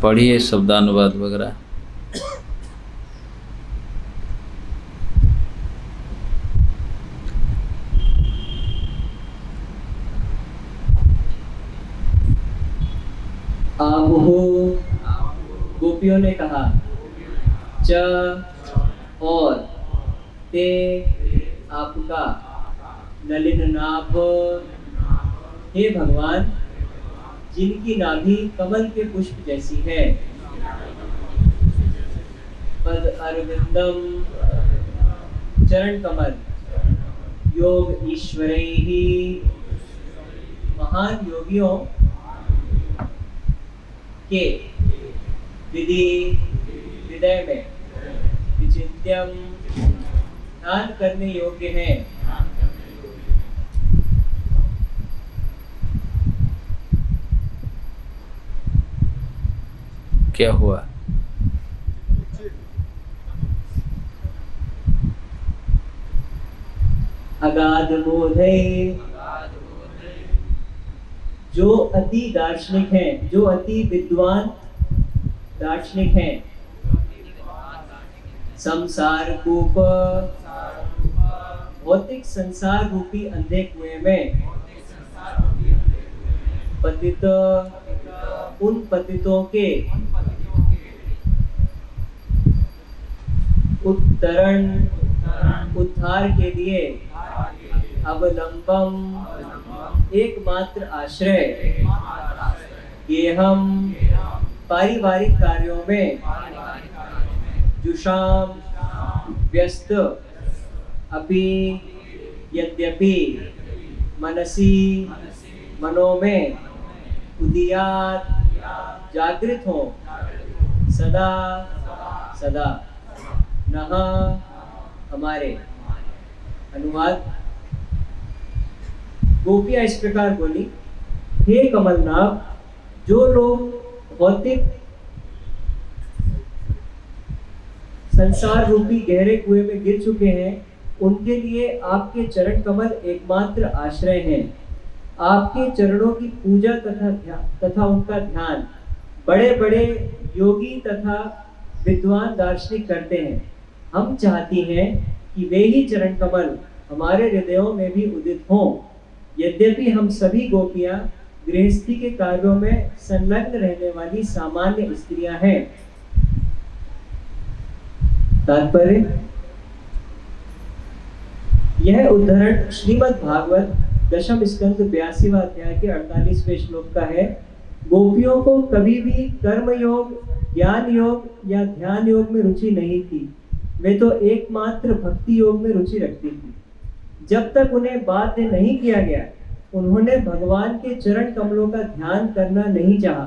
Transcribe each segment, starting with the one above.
पढ़िए शब्दानुवाद वगैरह। आहुः गोपियों ने कहा, च और ते आपका नलिन नाभ, हे भगवान जिनकी नाभि कमल के पुष्प जैसी है, पद अरविंदम चरण कमल, योग ईश्वरैः महान योगियों के विधि हृदय में विचिंत्यम ध्यान करने योग्य है। क्या हुआ? अगाध बोधे, जो अति दार्शनिक हैं, जो अति विद्वान दार्शनिक हैं, संसार कूप भौतिक संसार रूपी अंधे कुएं में पतित उन पतितों के उत्तरण उद्धार के लिए अवलंबम एकमात्र आश्रय, ये हम पारिवारिक कार्यों में जुषाम व्यस्त अपि यद्यपि मनसी मनो में उदियात जागृत हो सदा सदा नह हमारे। अनुवाद। गोपियां इस प्रकार बोली, हे कमलनाभ, जो लोग भौतिक संसार रूपी गहरे कुएं में गिर चुके हैं, उनके लिए आपके चरण कमल एकमात्र आश्रय हैं। आपके चरणों की पूजा तथा उनका ध्यान बड़े बड़े योगी तथा विद्वान दार्शनिक करते हैं। हम चाहती हैं कि वे ही चरण कमल हमारे हृदयों में भी उदित हों। यद्यपि हम सभी गोपियां गृहस्थी के कार्यों में संलग्न रहने वाली सामान्य स्त्रियां हैं। तात्पर्य। यह उद्धरण श्रीमद् भागवत दशम स्कंद 82वां अध्याय के 48वें श्लोक का है। गोपियों को कभी भी कर्म योग, ज्ञान योग या ध्यान योग में रुचि नहीं थी। वे तो एकमात्र भक्ति योग में रुचि रखती थी। जब तक उन्हें बाध्य नहीं किया गया, उन्होंने भगवान के चरण कमलों का ध्यान करना नहीं चाहा।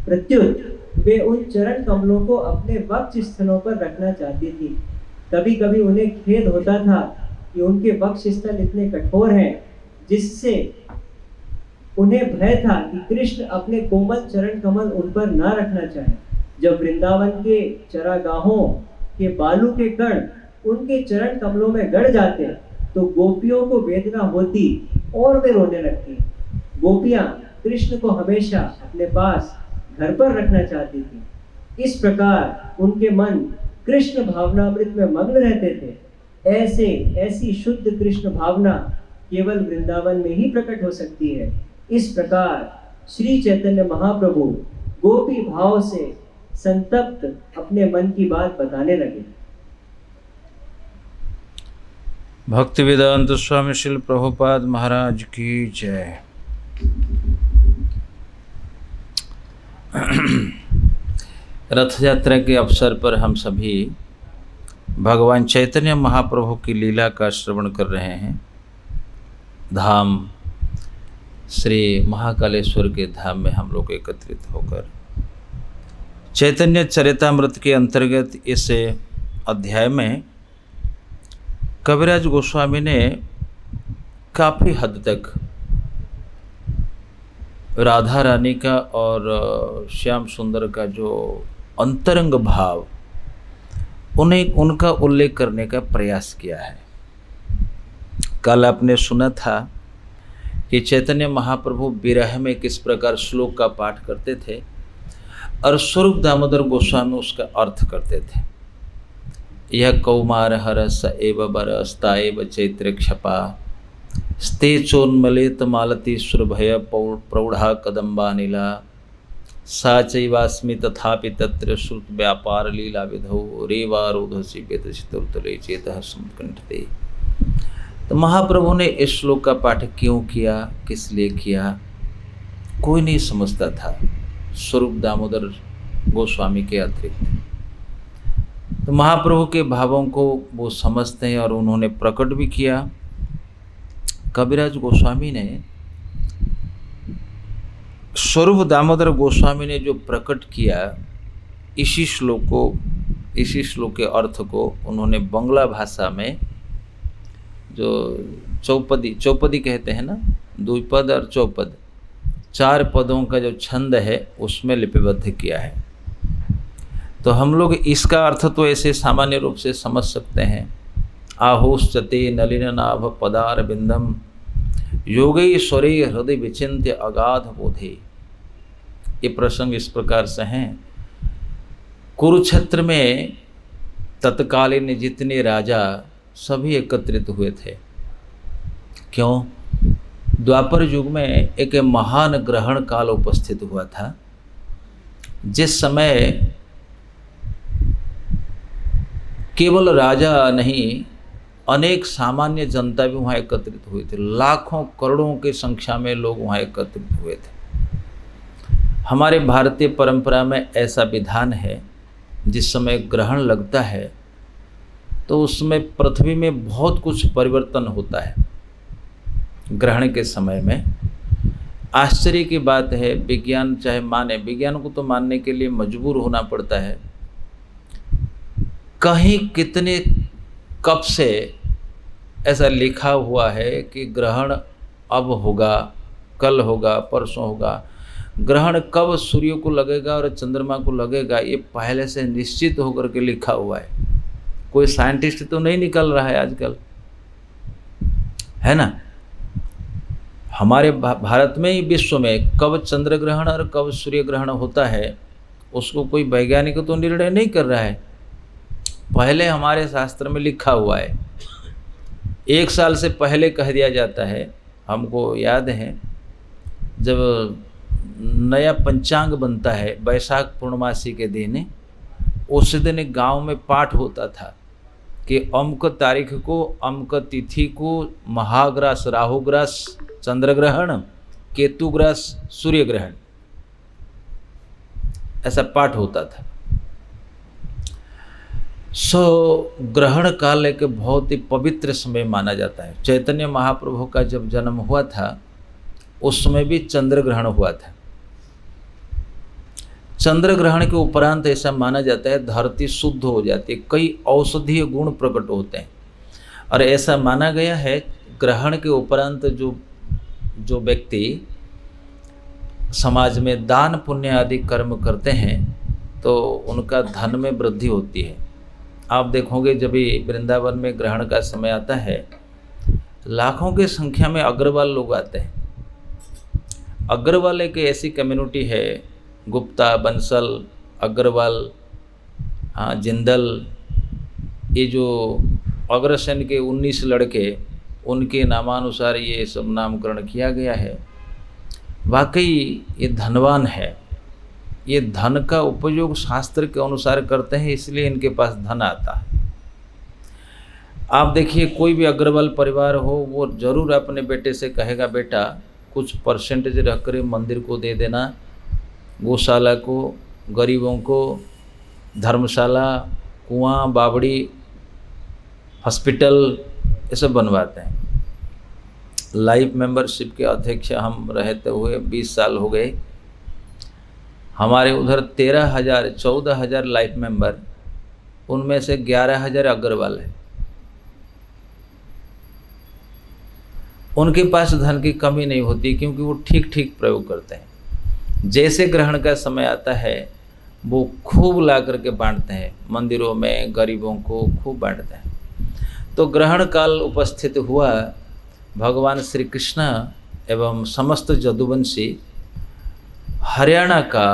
प्रत्युत वे उन चरण कमलों को अपने वक्ष स्थलों पर रखना चाहती थी। कभी कभी उन्हें खेद होता था कि उनके वक्ष स्थल इतने कठोर हैं, जिससे उन्हें भय था कि कृष्ण अपने कोमल चरण कमल उन पर ना रखना चाहे। जब वृंदावन के चरागाहों के बालू के कण उनके चरण कमलों में गड़ जाते, तो गोपियों को वेदना होती और वे रोने लगती। गोपियां कृष्ण को हमेशा अपने पास घर पर रखना चाहती थी। इस प्रकार उनके मन कृष्ण भावनामृत में मग्न रहते थे। ऐसी शुद्ध कृष्ण भावना केवल वृंदावन में ही प्रकट हो सकती है। इस प्रकार श्री चैतन्य महाप्रभु गोपी भाव से संतप्त अपने मन की बात बताने लगे। भक्ति वेदांत स्वामी श्रील प्रभुपाद महाराज की जय। रथ यात्रा के अवसर पर हम सभी भगवान चैतन्य महाप्रभु की लीला का श्रवण कर रहे हैं। धाम श्री महाकालेश्वर के धाम में हम लोग एकत्रित होकर चैतन्य चरितामृत के अंतर्गत इस अध्याय में कविराज गोस्वामी ने काफ़ी हद तक राधा रानी का और श्याम सुंदर का जो अंतरंग भाव उनका उल्लेख करने का प्रयास किया है। कल आपने सुना था कि चैतन्य महाप्रभु विरह में किस प्रकार श्लोक का पाठ करते थे और स्वरूप दामोदर गोस्वामी उसका अर्थ करते थे। यह कौमार हरस एव बरस्ता एव चैत्र क्षपा स्ते चोन्मलित मालतीश्वर भय प्रौढ़ा कदम्बा नीला सा चैवास्मि तथापि तत्र श्रुत व्यापार लीला विधौ रेवारोधसी वेदचितुर्तले चेतः समुत्कंठते। तो महाप्रभु ने इस श्लोक का पाठ क्यों किया, किस लिए किया, कोई नहीं समझता था स्वरूप दामोदर गोस्वामी के अतिरिक्त। तो महाप्रभु के भावों को वो समझते हैं और उन्होंने प्रकट भी किया। कविराज गोस्वामी ने, स्वरूप दामोदर गोस्वामी ने जो प्रकट किया, इसी श्लोक के अर्थ को उन्होंने बंगला भाषा में जो चौपदी कहते हैं ना, द्विपद और चौपद, 4 पदों का जो छंद है उसमें लिपिबद्ध किया है। तो हम लोग इसका अर्थ तो ऐसे सामान्य रूप से समझ सकते हैं, आहुश्चते नलिन नाभ पदार बिंदम योगेश्वरे हृदय विचिन्त्य अगाध बोधे। ये प्रसंग इस प्रकार से हैं। कुरुक्षेत्र में तत्कालीन जितने राजा सभी एकत्रित हुए थे। क्यों? द्वापर युग में एक महान ग्रहण काल उपस्थित हुआ था, जिस समय केवल राजा नहीं, अनेक सामान्य जनता भी वहाँ एकत्रित हुए थे। लाखों करोड़ों की संख्या में लोग वहाँ एकत्रित हुए थे। हमारे भारतीय परंपरा में ऐसा विधान है, जिस समय ग्रहण लगता है तो उसमें पृथ्वी में बहुत कुछ परिवर्तन होता है। ग्रहण के समय में आश्चर्य की बात है, विज्ञान चाहे माने, विज्ञान को तो मानने के लिए मजबूर होना पड़ता है, कहीं कितने कब से ऐसा लिखा हुआ है कि ग्रहण अब होगा, कल होगा, परसों होगा। ग्रहण कब सूर्य को लगेगा और चंद्रमा को लगेगा, ये पहले से निश्चित होकर के लिखा हुआ है। कोई साइंटिस्ट तो नहीं निकल रहा है आजकल, है ना। हमारे भारत में ही, विश्व में कब चंद्र ग्रहण और कब सूर्य ग्रहण होता है, उसको कोई वैज्ञानिक तो निर्णय नहीं कर रहा है, पहले हमारे शास्त्र में लिखा हुआ है। 1 साल से पहले कह दिया जाता है। हमको याद है जब नया पंचांग बनता है वैशाख पूर्णमासी के दिन, उस दिन गांव में पाठ होता था कि अमुक तारीख को, अमुक तिथि को महाग्रास, राहुग्रास चंद्र ग्रहण, केतुग्रास सूर्य ग्रहण, ऐसा पाठ होता था। ग्रहण काल एक बहुत ही पवित्र समय माना जाता है। चैतन्य महाप्रभु का जब जन्म हुआ था उस समय भी चंद्र ग्रहण हुआ था। चंद्र ग्रहण के उपरांत ऐसा माना जाता है धरती शुद्ध हो जाती है, कई औषधीय गुण प्रकट होते हैं। और ऐसा माना गया है ग्रहण के उपरांत जो व्यक्ति समाज में दान पुण्य आदि कर्म करते हैं तो उनका धन में वृद्धि होती है। आप देखोगे जब भी वृंदावन में ग्रहण का समय आता है, लाखों की संख्या में अग्रवाल लोग आते हैं। अग्रवाल एक ऐसी कम्युनिटी है, गुप्ता, बंसल, अग्रवाल, जिंदल, ये जो अग्रसेन के 19 लड़के, उनके नामानुसार ये सब नामकरण किया गया है। वाकई ये धनवान है, ये धन का उपयोग शास्त्र के अनुसार करते हैं, इसलिए इनके पास धन आता है। आप देखिए कोई भी अग्रवाल परिवार हो, वो जरूर अपने बेटे से कहेगा बेटा कुछ परसेंटेज रख कर मंदिर को दे देना, गौशाला को, गरीबों को, धर्मशाला, कुआं, बावड़ी, हॉस्पिटल, ये सब बनवाते हैं। लाइफ मेंबरशिप के अध्यक्ष हम रहते हुए 20 साल हो गए। हमारे उधर 13,000 14,000 लाइफ मेंबर, उनमें से 11,000 अग्रवाल है। उनके पास धन की कमी नहीं होती क्योंकि वो ठीक ठीक प्रयोग करते हैं। जैसे ग्रहण का समय आता है वो खूब ला करके बांटते हैं, मंदिरों में गरीबों को खूब बांटते हैं। तो ग्रहण काल उपस्थित हुआ, भगवान श्री कृष्ण एवं समस्त जदुवंशी हरियाणा का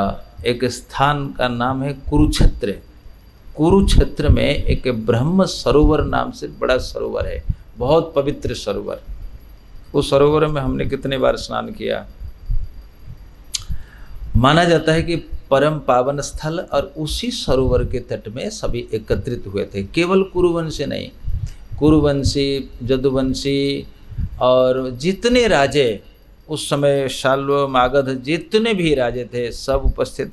एक स्थान का नाम है कुरुक्षेत्र। कुरुक्षेत्र में एक ब्रह्म सरोवर नाम से बड़ा सरोवर है, बहुत पवित्र सरोवर। उस सरोवर में हमने कितने बार स्नान किया। माना जाता है कि परम पावन स्थल, और उसी सरोवर के तट में सभी एकत्रित हुए थे। केवल कुरुवंशी नहीं, कुरुवंशी, जदुवंशी और जितने राजे उस समय, शाल्व, मागध, जितने भी राजे थे सब उपस्थित।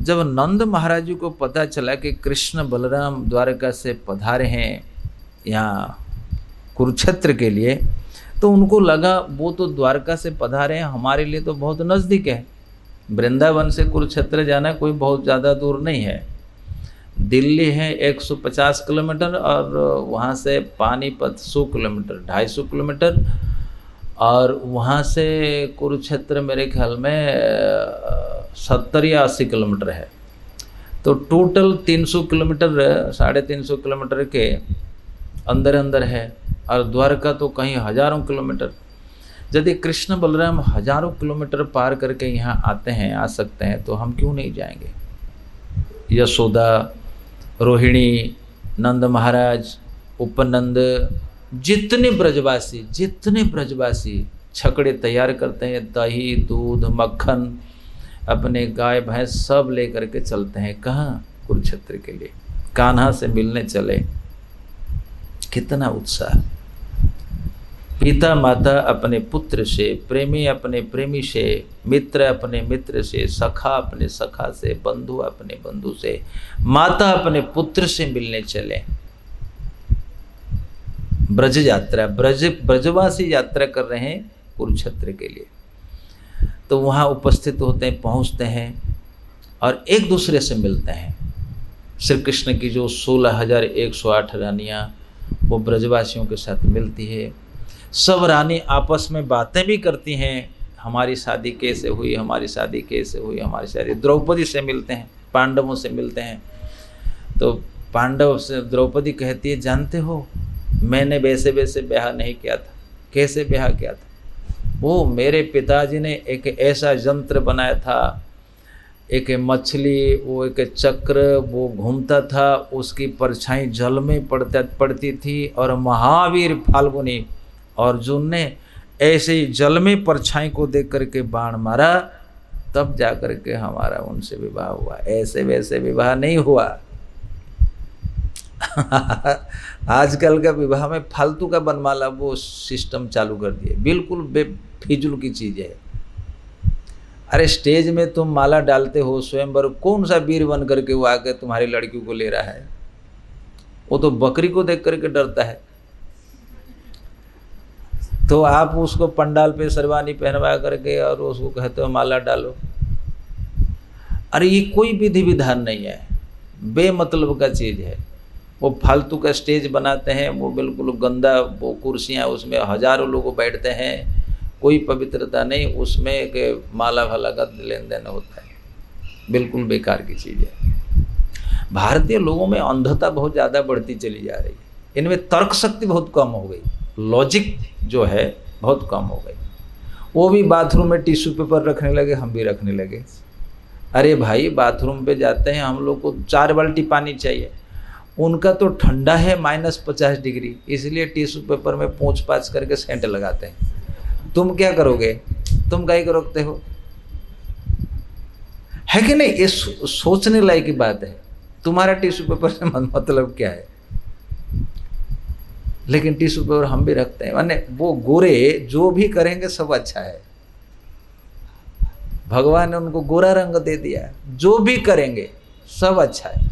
जब नंद महाराज जी को पता चला कि कृष्ण बलराम द्वारका से पधारे हैं यहाँ कुरुक्षेत्र के लिए, तो उनको लगा वो तो द्वारका से पधारे हैं, हमारे लिए तो बहुत नज़दीक है। वृंदावन से कुरुक्षेत्र जाना कोई बहुत ज़्यादा दूर नहीं है। दिल्ली है 150 किलोमीटर, और वहाँ से पानीपत 100 किलोमीटर, 250 किलोमीटर, और वहाँ से कुरुक्षेत्र मेरे ख्याल में 70 या 80 किलोमीटर है। तो टोटल 300 किलोमीटर, 350 किलोमीटर के अंदर अंदर है। और द्वारका तो कहीं हजारों किलोमीटर। यदि कृष्ण बलराम हजारों किलोमीटर पार करके यहाँ आते हैं, आ सकते हैं, तो हम क्यों नहीं जाएंगे। यशोदा, रोहिणी, नंद महाराज, उपनंद, जितने ब्रजवासी छकड़े तैयार करते हैं, दही, दूध, मक्खन, अपने गाय भैंस सब लेकर के चलते हैं। कहाँ? कुरुक्षेत्र के लिए। कान्हा से मिलने चले। कितना उत्साह। पिता माता अपने पुत्र से, प्रेमी अपने प्रेमी से, मित्र अपने मित्र से, सखा अपने सखा से, बंधु अपने बंधु से, माता अपने पुत्र से मिलने चले। ब्रज यात्रा, ब्रजवासी यात्रा कर रहे हैं कुरुक्षेत्र के लिए। तो वहाँ उपस्थित होते हैं, पहुँचते हैं और एक दूसरे से मिलते हैं। श्री कृष्ण की जो 16,108 रानियाँ वो ब्रजवासियों के साथ मिलती है। सब रानी आपस में बातें भी करती हैं, हमारी शादी कैसे हुई, हमारी शादी कैसे हुई, हमारी शादी। द्रौपदी से मिलते हैं, पांडवों से मिलते हैं। तो पांडव से द्रौपदी कहती है, जानते हो मैंने वैसे वैसे ब्याह नहीं किया था। कैसे ब्याह किया था? वो मेरे पिताजी ने एक ऐसा यंत्र बनाया था, एक मछली, वो एक चक्र, वो घूमता था, उसकी परछाई जल में पड़ती थी, और महावीर फाल्गुनी अर्जुन ने ऐसे ही जल में परछाई को देख करके बाण मारा, तब जा करके हमारा उनसे विवाह हुआ। ऐसे वैसे विवाह नहीं हुआ। आजकल का विवाह में फालतू का बनमाला वो सिस्टम चालू कर दिए, बिल्कुल बेफिजुल की चीज़ है। अरे स्टेज में तुम माला डालते हो, स्वयंवर, कौन सा वीर बन करके वो आकर तुम्हारी लड़की को ले रहा है? वो तो बकरी को देख करके डरता है। तो आप उसको पंडाल पे शेरवानी पहनवा करके और उसको कहते हो माला डालो। अरे ये कोई विधि विधान नहीं है, बेमतलब का चीज़ है। वो फालतू का स्टेज बनाते हैं, वो बिल्कुल गंदा, वो कुर्सियाँ, उसमें हजारों लोग बैठते हैं, कोई पवित्रता नहीं उसमें, के माला भाला का लेन देन होता है। बिल्कुल बेकार की चीज़ है। भारतीय लोगों में अंधता बहुत ज़्यादा बढ़ती चली जा रही है। इनमें तर्क शक्ति बहुत कम हो गई, लॉजिक जो है बहुत कम हो गई। वो भी बाथरूम में टिश्यू पेपर रखने लगे, हम भी रखने लगे। अरे भाई बाथरूम पे जाते हैं हम लोग को 4 बाल्टी पानी चाहिए, उनका तो ठंडा है -50 डिग्री, इसलिए टिश्यू पेपर में पोंछ पाछ करके सेंट लगाते हैं। तुम क्या करोगे? तुम काहे को रोकते हो? है कि नहीं? ये सोचने लायक की बात है। तुम्हारा टिश्यू पेपर से मतलब क्या है? लेकिन टिश्यू पेपर हम भी रखते हैं। माने वो गोरे जो भी करेंगे सब अच्छा है। भगवान ने उनको गोरा रंग दे दिया, जो भी करेंगे सब अच्छा है।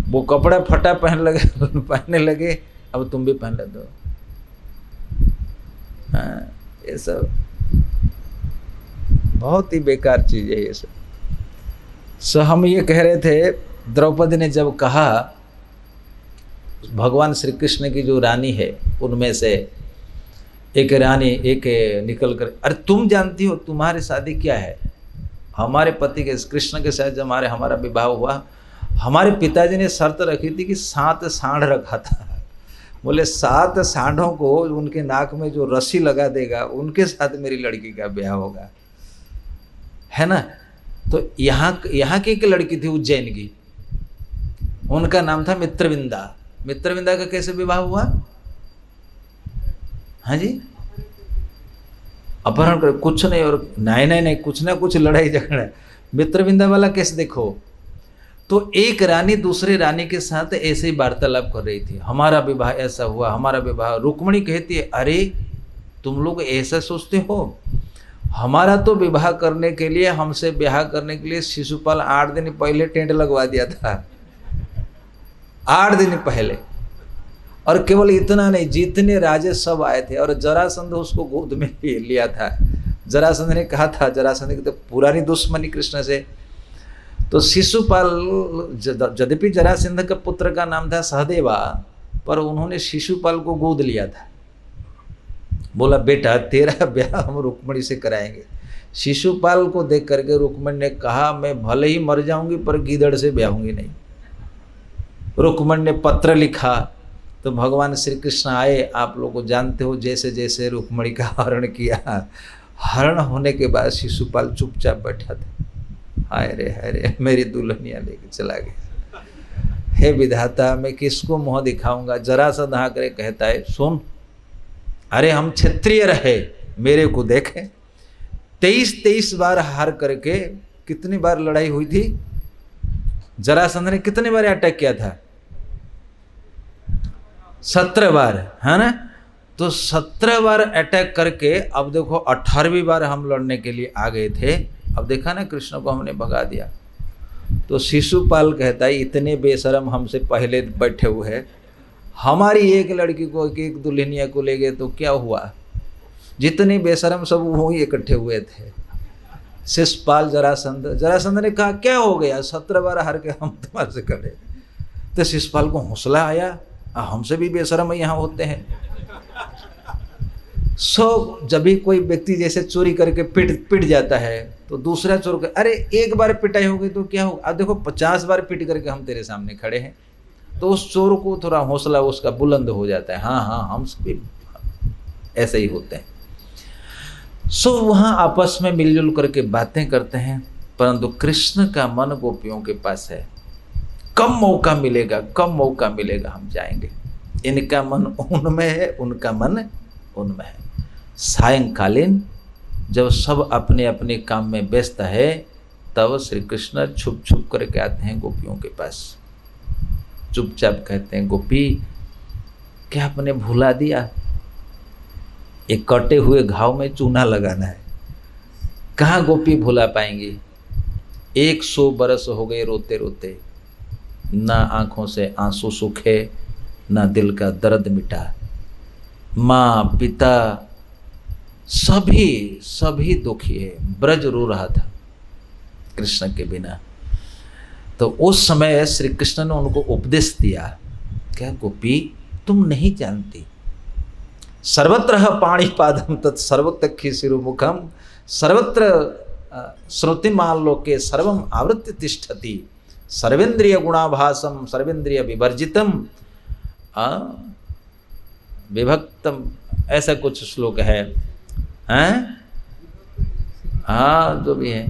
वो कपड़ा फटा पहनने लगे, अब तुम भी पहन ले दो। हाँ, ये सब बहुत ही बेकार चीज़ है ये सब। सो हम ये कह रहे थे, द्रौपदी ने जब कहा, भगवान श्री कृष्ण की जो रानी है उनमें से एक रानी एक निकल कर, अरे तुम जानती हो तुम्हारी शादी क्या है? हमारे पति के, कृष्ण के साथ जब हमारा विवाह हुआ, हमारे पिताजी ने शर्त रखी थी कि 7 सांड रखा था। बोले 7 सांडों को उनके नाक में जो रस्सी लगा देगा उनके साथ मेरी लड़की का ब्याह होगा, है ना? तो यहाँ की एक लड़की थी उज्जैन की, उनका नाम था मित्रविंदा। मित्रविंदा का कैसे विवाह हुआ? हाँ जी, अपहरण कर, कुछ नहीं, और नहीं कुछ ना कुछ लड़ाई झगड़ा। मित्रविंदा वाला केस देखो, तो एक रानी दूसरे रानी के साथ ऐसे ही वार्तालाप कर रही थी, हमारा विवाह ऐसा हुआ, हमारा विवाह। रुक्मिणी कहती है, अरे तुम लोग ऐसा सोचते हो, हमारा तो विवाह करने के लिए, हमसे ब्याह करने के लिए शिशुपाल 8 दिन पहले टेंट लगवा दिया था, 8 दिन पहले। और केवल इतना नहीं, जितने राजे सब आए थे, और जरासंध उसको गोद में लिया था। जरासंध ने कहा था, जरासंध की तो पुरानी दुश्मनी कृष्ण से, तो शिशुपाल, यद्यपि जरासंध का पुत्र का नाम था सहदेवा, पर उन्होंने शिशुपाल को गोद लिया था। बोला बेटा तेरा ब्याह हम रुक्मिणी से कराएंगे। शिशुपाल को देख करके रुक्मिणी ने कहा, मैं भले ही मर जाऊंगी पर गीदड़ से ब्याहूंगी नहीं। रुक्मिणी ने पत्र लिखा, तो भगवान श्री कृष्ण आए। आप लोग को जानते हो, जैसे जैसे रुक्मिणी का हरण किया, हरण होने के बाद शिशुपाल चुपचाप बैठा था। हाय रे मेरी दुल्हनिया लेके चला गया। हे विधाता, मैं किसको मुँह दिखाऊंगा। जरासंध आकर कहता है, सुन, अरे हम क्षत्रिय रहे, मेरे को देखे। 23 बार हार करके, कितनी बार लड़ाई हुई थी? जरासंध ने कितने बार अटैक किया था? 17 बार, है ना। तो 17 बार अटैक करके अब देखो 18वीं बार हम लड़ने के लिए आ गए थे। अब देखा ना, कृष्ण को हमने भगा दिया। तो शिशुपाल कहता है, इतने बेशरम हमसे पहले बैठे हुए हैं, हमारी एक लड़की को, एक दुल्हनिया को ले गए तो क्या हुआ? जितने बेशरम सब वही इकट्ठे हुए थे। शिशुपाल, जरासंध ने कहा, क्या हो गया? 17 बार हार के हम तुम्हारे से खड़े। तो शिशुपाल को हौसला आया, हमसे भी बेशरम यहाँ होते हैं। जब भी कोई व्यक्ति जैसे चोरी करके पिट जाता है, तो दूसरा चोर अरे एक बार पिटाई हो गई तो क्या हो, अब देखो 50 बार पिट करके हम तेरे सामने खड़े हैं। तो उस चोर को थोड़ा हौसला उसका बुलंद हो जाता है, हाँ हम सभी ऐसे ही होते हैं। वहाँ आपस में मिलजुल करके बातें करते हैं, परंतु कृष्ण का मन गोपियों के पास है। कम मौका मिलेगा हम जाएंगे। इनका मन उनमें है, उनका मन उनमें है। सायंकालीन जब सब अपने अपने काम में व्यस्त है, तब श्री कृष्ण छुप करके आते हैं गोपियों के पास। चुपचाप कहते हैं, गोपी क्या आपने भुला दिया? एक कटे हुए घाव में चूना लगाना है। कहाँ गोपी भुला पाएंगी? 100 बरस हो गए रोते रोते, ना आंखों से आंसू सूखे, ना दिल का दर्द मिटा। माँ पिता सभी दुखी है। ब्रज रो रहा था कृष्ण के बिना। तो उस समय श्री कृष्ण ने उनको उपदेश दिया, क्या गोपी तुम नहीं जानती, सर्वत्र पाणिपादम तत्सर्वतखि शिरोमुखम सर्वत्र श्रुतिमालोके सर्वम आवृत्य तिष्ठति सर्वेन्द्रिय गुणाभासम सर्वेन्द्रिय विवर्जितम विभक्तम, ऐसा कुछ श्लोक है, हाँ जो भी है।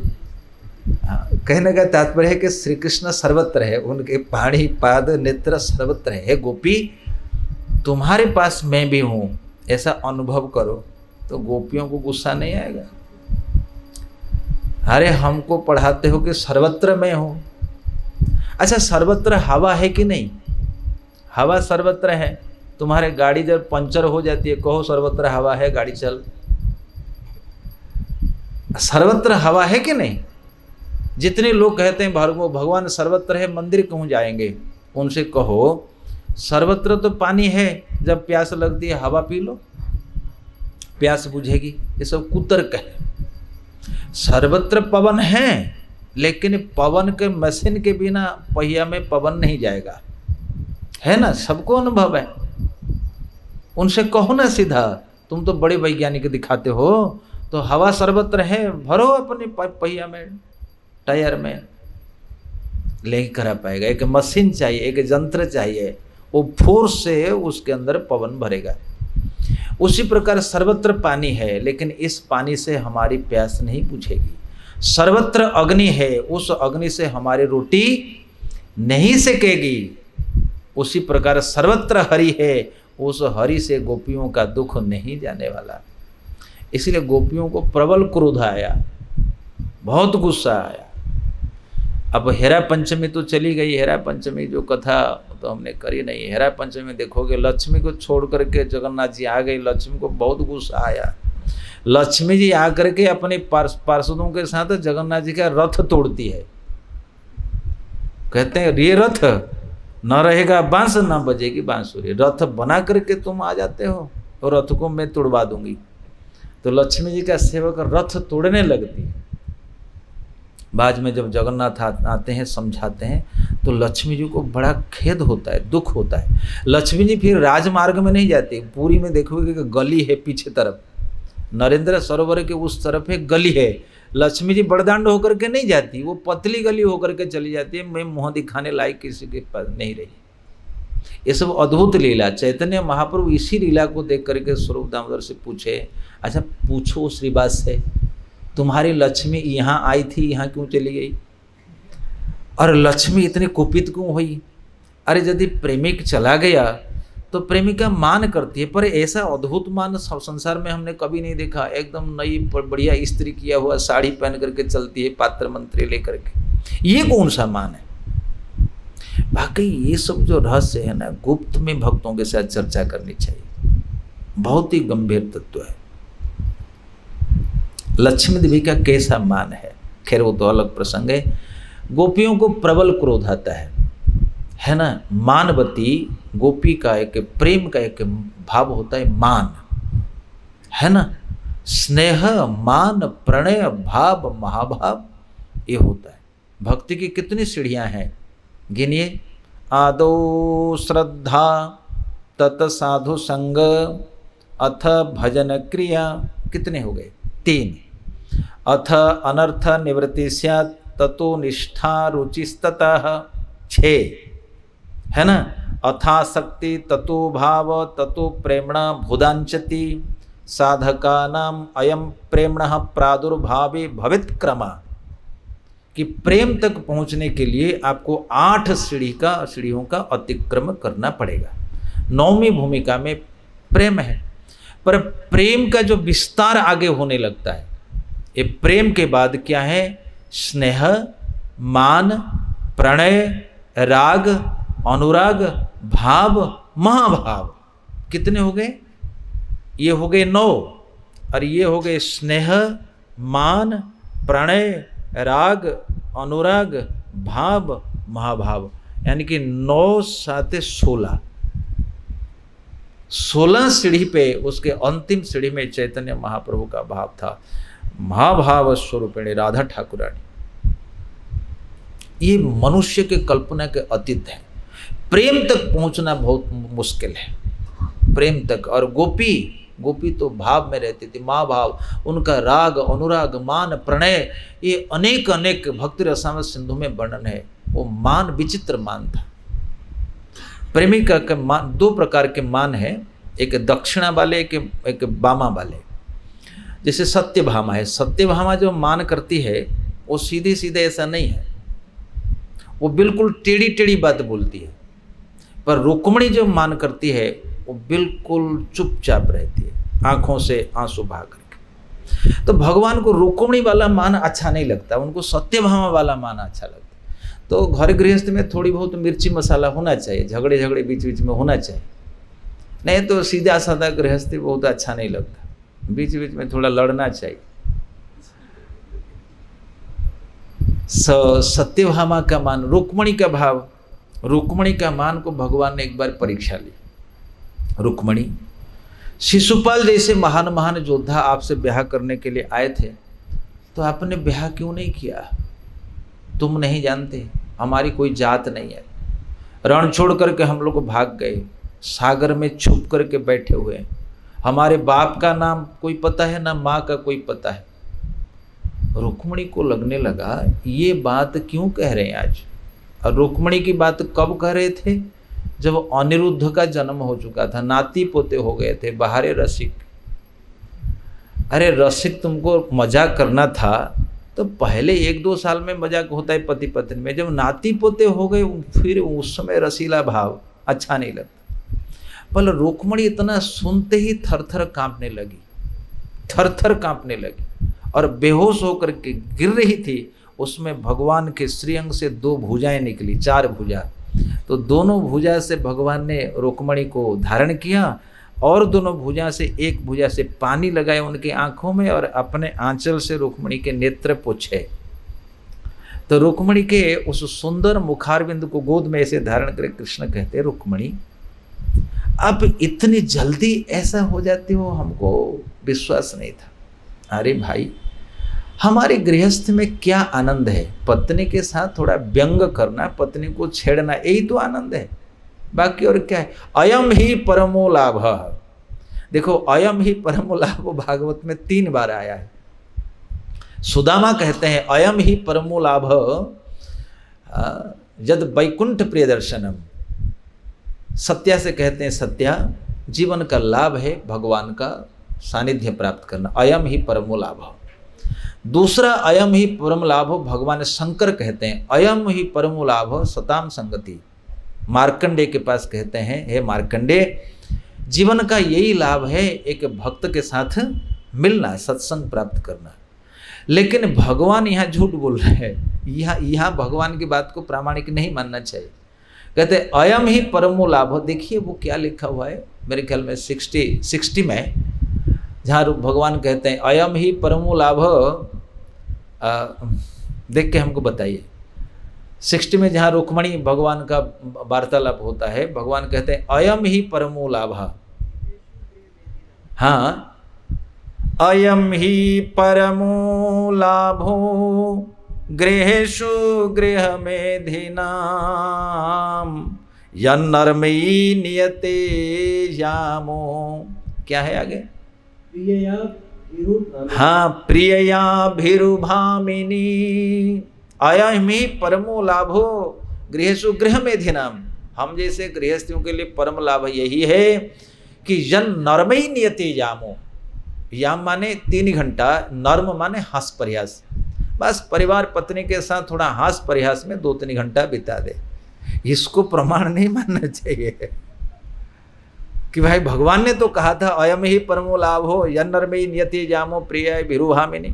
कहने का तात्पर्य है कि श्री कृष्ण सर्वत्र है, उनके पाणी पाद नेत्र सर्वत्र है। गोपी तुम्हारे पास मैं भी हूँ, ऐसा अनुभव करो, तो गोपियों को गुस्सा नहीं आएगा। अरे हमको पढ़ाते हो कि सर्वत्र मैं हूँ। अच्छा, सर्वत्र हवा है कि नहीं? हवा सर्वत्र है। तुम्हारे गाड़ी जब पंचर हो जाती है, कहो सर्वत्र हवा है, गाड़ी चल। सर्वत्र हवा है कि नहीं? जितने लोग कहते हैं भगवान सर्वत्र है, मंदिर क्यों जाएंगे? उनसे कहो सर्वत्र तो पानी है, जब प्यास लगती है हवा पी लो, प्यास बुझेगी। ये सब कुतर्क है। सर्वत्र पवन है, लेकिन पवन के मशीन के बिना पहिया में पवन नहीं जाएगा, है ना? सबको अनुभव है। उनसे कहो ना सीधा, तुम तो बड़े वैज्ञानिक दिखाते हो, तो हवा सर्वत्र है, भरो अपने पहिया में, टायर में। नहीं करा पाएगा। एक मशीन चाहिए, एक यंत्र चाहिए, वो फोर्स से उसके अंदर पवन भरेगा। उसी प्रकार सर्वत्र पानी है, लेकिन इस पानी से हमारी प्यास नहीं बुझेगी। सर्वत्र अग्नि है, उस अग्नि से हमारी रोटी नहीं सेकेगी। उसी प्रकार सर्वत्र हरि है, उस हरि से गोपियों का दुख नहीं जाने वाला। इसलिए गोपियों को प्रबल क्रोध आया, बहुत गुस्सा आया। अब हेरा पंचमी तो चली गई, हेरा पंचमी जो कथा तो हमने करी नहीं। हेरा पंचमी देखोगे लक्ष्मी को छोड़ करके जगन्नाथ जी आ गई, लक्ष्मी को बहुत गुस्सा आया। लक्ष्मी जी आकर के अपने पार्षदों के साथ जगन्नाथ जी का रथ तोड़ती है। कहते हैं ये रथ न रहेगा बांस न बजेगी बांसुरी, रथ बना करके तुम आ जाते हो और रथ को मैं तोड़वा दूंगी। तो लक्ष्मी जी का सेवक रथ तोड़ने लगती है। बाद में जब जगन्नाथ आते हैं समझाते हैं तो लक्ष्मी जी को बड़ा खेद होता है, दुख होता है। लक्ष्मी जी फिर राजमार्ग में नहीं जाती, पूरी में देखोगे कि गली है पीछे तरफ, नरेंद्र सरोवर के उस तरफ एक गली है। लक्ष्मी जी बड़दांड होकर के नहीं जाती, वो पतली गली होकर के चली जाती है। मैं मुँह दिखाने लायक किसी के पास नहीं रही। ये सब अद्भुत लीला। चैतन्य महाप्रभु इसी लीला को देख करके स्वरूप दामोदर से पूछे, अच्छा पूछो श्रीवास से, तुम्हारी लक्ष्मी यहाँ आई थी, यहाँ क्यों चली गई? और लक्ष्मी इतनी कुपित क्यों हुई? अरे यदि प्रेमिक चला गया तो प्रेमिका मान करती है, पर ऐसा अद्भुत मान संसार में हमने कभी नहीं देखा। एकदम नई बढ़िया इस्त्री किया हुआ साड़ी पहन करके चलती है पात्र मंत्री लेकर के, ये कौन सा मान है? बाकी ये सब जो रहस्य है ना, गुप्त में भक्तों के साथ चर्चा करनी चाहिए, बहुत ही गंभीर तत्व है। लक्ष्मी देवी का कैसा मान है, खैर वो तो अलग प्रसंग है। गोपियों को प्रबल क्रोध आता है ना। मानवती गोपी का एक प्रेम का एक भाव होता है मान, है ना। स्नेह मान प्रणय भाव महाभाव ये होता है। भक्ति की कितनी सीढ़ियां हैं गिनिए। आदो श्रद्धा तत साधु संग अथ भजन क्रिया, कितने हो गए? 3। अथ अनर्थ निवृत्ति स्यात् ततो निष्ठा रुचिस्ततः 6, है ना। अथासक्ति ततो भाव ततो प्रेमणा भुदांचति साधकानाम अयम प्रेमणः प्रादुर्भावे भवितक्रमा, कि प्रेम तक पहुंचने के लिए आपको 8 सीढ़ियों का अतिक्रम करना पड़ेगा। 9वीं भूमिका में प्रेम है, पर प्रेम का जो विस्तार आगे होने लगता है, ये प्रेम के बाद क्या है? स्नेह, मान, प्रणय, राग, अनुराग, भाव, महाभाव। कितने हो गए? ये हो गए 9, और ये हो गए स्नेह, मान, प्रणय, राग, अनुराग, भाव, महाभाव, यानी कि 9 7 16 सीढ़ी पे, उसके अंतिम सीढ़ी में चैतन्य महाप्रभु का भाव था। महाभाव स्वरूपिणी राधा ठाकुरानी, ये मनुष्य के कल्पना के अतीत है। प्रेम तक पहुंचना बहुत मुश्किल है, प्रेम तक। और गोपी तो भाव में रहती थी, महाभाव, उनका राग, अनुराग, मान, प्रणय, ये अनेक भक्ति रसामृत सिंधु में वर्णन है। वो मान विचित्र मान था। प्रेमिका के मान 2 प्रकार के मान है, एक दक्षिणा वाले, एक बामा वाले। जैसे सत्यभामा है, सत्यभामा जो मान करती है वो सीधे सीधे ऐसा नहीं है, वो बिल्कुल टेढ़ी टेढ़ी बात बोलती है। पर रुक्मिणी जो मान करती है वो बिल्कुल चुपचाप रहती है, आंखों से आंसू बहा करके। तो भगवान को रुक्मिणी वाला मान अच्छा नहीं लगता, उनको सत्यभामा वाला मान अच्छा लगता। तो घर गृहस्थ में थोड़ी बहुत मिर्ची मसाला होना चाहिए, झगड़े बीच बीच में होना चाहिए, नहीं तो सीधा साधा गृहस्थी बहुत अच्छा नहीं लगता, बीच बीच में थोड़ा लड़ना चाहिए। सत्यभामा का मान, रुक्मिणी का भाव, रुक्मिणी का मान को भगवान ने एक बार परीक्षा ली। रुक्मिणी, शिशुपाल जैसे महान योद्धा आपसे ब्याह करने के लिए आए थे, तो आपने ब्याह क्यों नहीं किया? तुम नहीं जानते हमारी कोई जात नहीं है, रण छोड़ करके हम लोग भाग गए, सागर में छुप करके बैठे हुए, हमारे बाप का नाम कोई पता है ना माँ का कोई पता है। रुक्मिणी को लगने लगा ये बात क्यों कह रहे हैं आज। और रुक्मिणी की बात कब कह रहे थे? जब अनिरुद्ध का जन्म हो चुका था, नाती पोते हो गए थे, बाहरे रसिक। अरे रसिक, तुमको मजाक करना था तो पहले 1-2 साल में मजाक होता है पति पत्नी में, जब नाती पोते हो गए फिर उस समय रसीला भाव अच्छा नहीं लगता। पर रुक्मणी इतना सुनते ही थर थर कांपने लगी, थर थर कांपने लगी और बेहोश होकर के गिर रही थी। उसमें भगवान के श्रीअंग से 2 भुजाएं निकली, 4 भुजा। तो दोनों भुजा से भगवान ने रुक्मणी को धारण किया और दोनों भुजा से एक भुजा से पानी लगाए उनकी आंखों में और अपने आंचल से रुक्मणी के नेत्र पोछे। तो रुक्मणी के उस सुंदर मुखारविंद को गोद में ऐसे धारण करे कृष्ण कहते, रुक्मणी अब इतनी जल्दी ऐसा हो जाती हो, हमको विश्वास नहीं था। अरे भाई, हमारे गृहस्थ में क्या आनंद है? पत्नी के साथ थोड़ा व्यंग करना, पत्नी को छेड़ना, यही तो आनंद है, बाकी और क्या है? अयम ही परमो लाभ। देखो, अयम ही परमो लाभ भागवत में 3 बार आया है। सुदामा कहते हैं अयम ही परमो लाभ जद वैकुंठ प्रिय दर्शनम। सत्या से कहते हैं सत्या, जीवन का लाभ है भगवान का सानिध्य प्राप्त करना, अयम ही परमो लाभ। दूसरा अयम ही परम लाभ भगवान शंकर कहते हैं अयम ही परमो लाभ सताम संगति। मार्कंडे के पास कहते हैं, हे मार्कंडे, जीवन का यही लाभ है एक भक्त के साथ मिलना, सत्संग प्राप्त करना। लेकिन भगवान यहाँ झूठ बोल रहे हैं, यहाँ भगवान की बात को प्रामाणिक नहीं मानना चाहिए। कहते अयम ही परमो लाभ। देखिए वो क्या लिखा हुआ है, मेरे ख्याल में 60 में, जहाँ भगवान कहते हैं अयम ही परमो लाभ। देख के हमको बताइए। 60 में जहाँ रुक्मणी भगवान का वार्तालाप होता है, भगवान कहते हैं अयम ही परमो लाभ। हाँ, अयम ही परमो लाभो गृहेषु गृह मेधिनाम यन्नर्मयी नियते यामो। क्या है आगे? प्रियया भिरुभामिनी। हाँ, प्रियया भिरुभामिनी अयम ही परमो लाभो गृहेषु गृह मेधिनाम। हम जैसे गृहस्थियों के लिए परम लाभ यही है कि यन नर्मयी नियते यामो। याम माने 3 घंटा, नर्म माने हास प्रयास। बस परिवार पत्नी के साथ थोड़ा हास प्रयास में 2-3 घंटा बिता दे। इसको प्रमाण नहीं मानना चाहिए कि भाई भगवान ने तो कहा था अयम ही परमो लाभ हो यन्नर्मयी नियति जामो प्रिय भिरुभामिनी।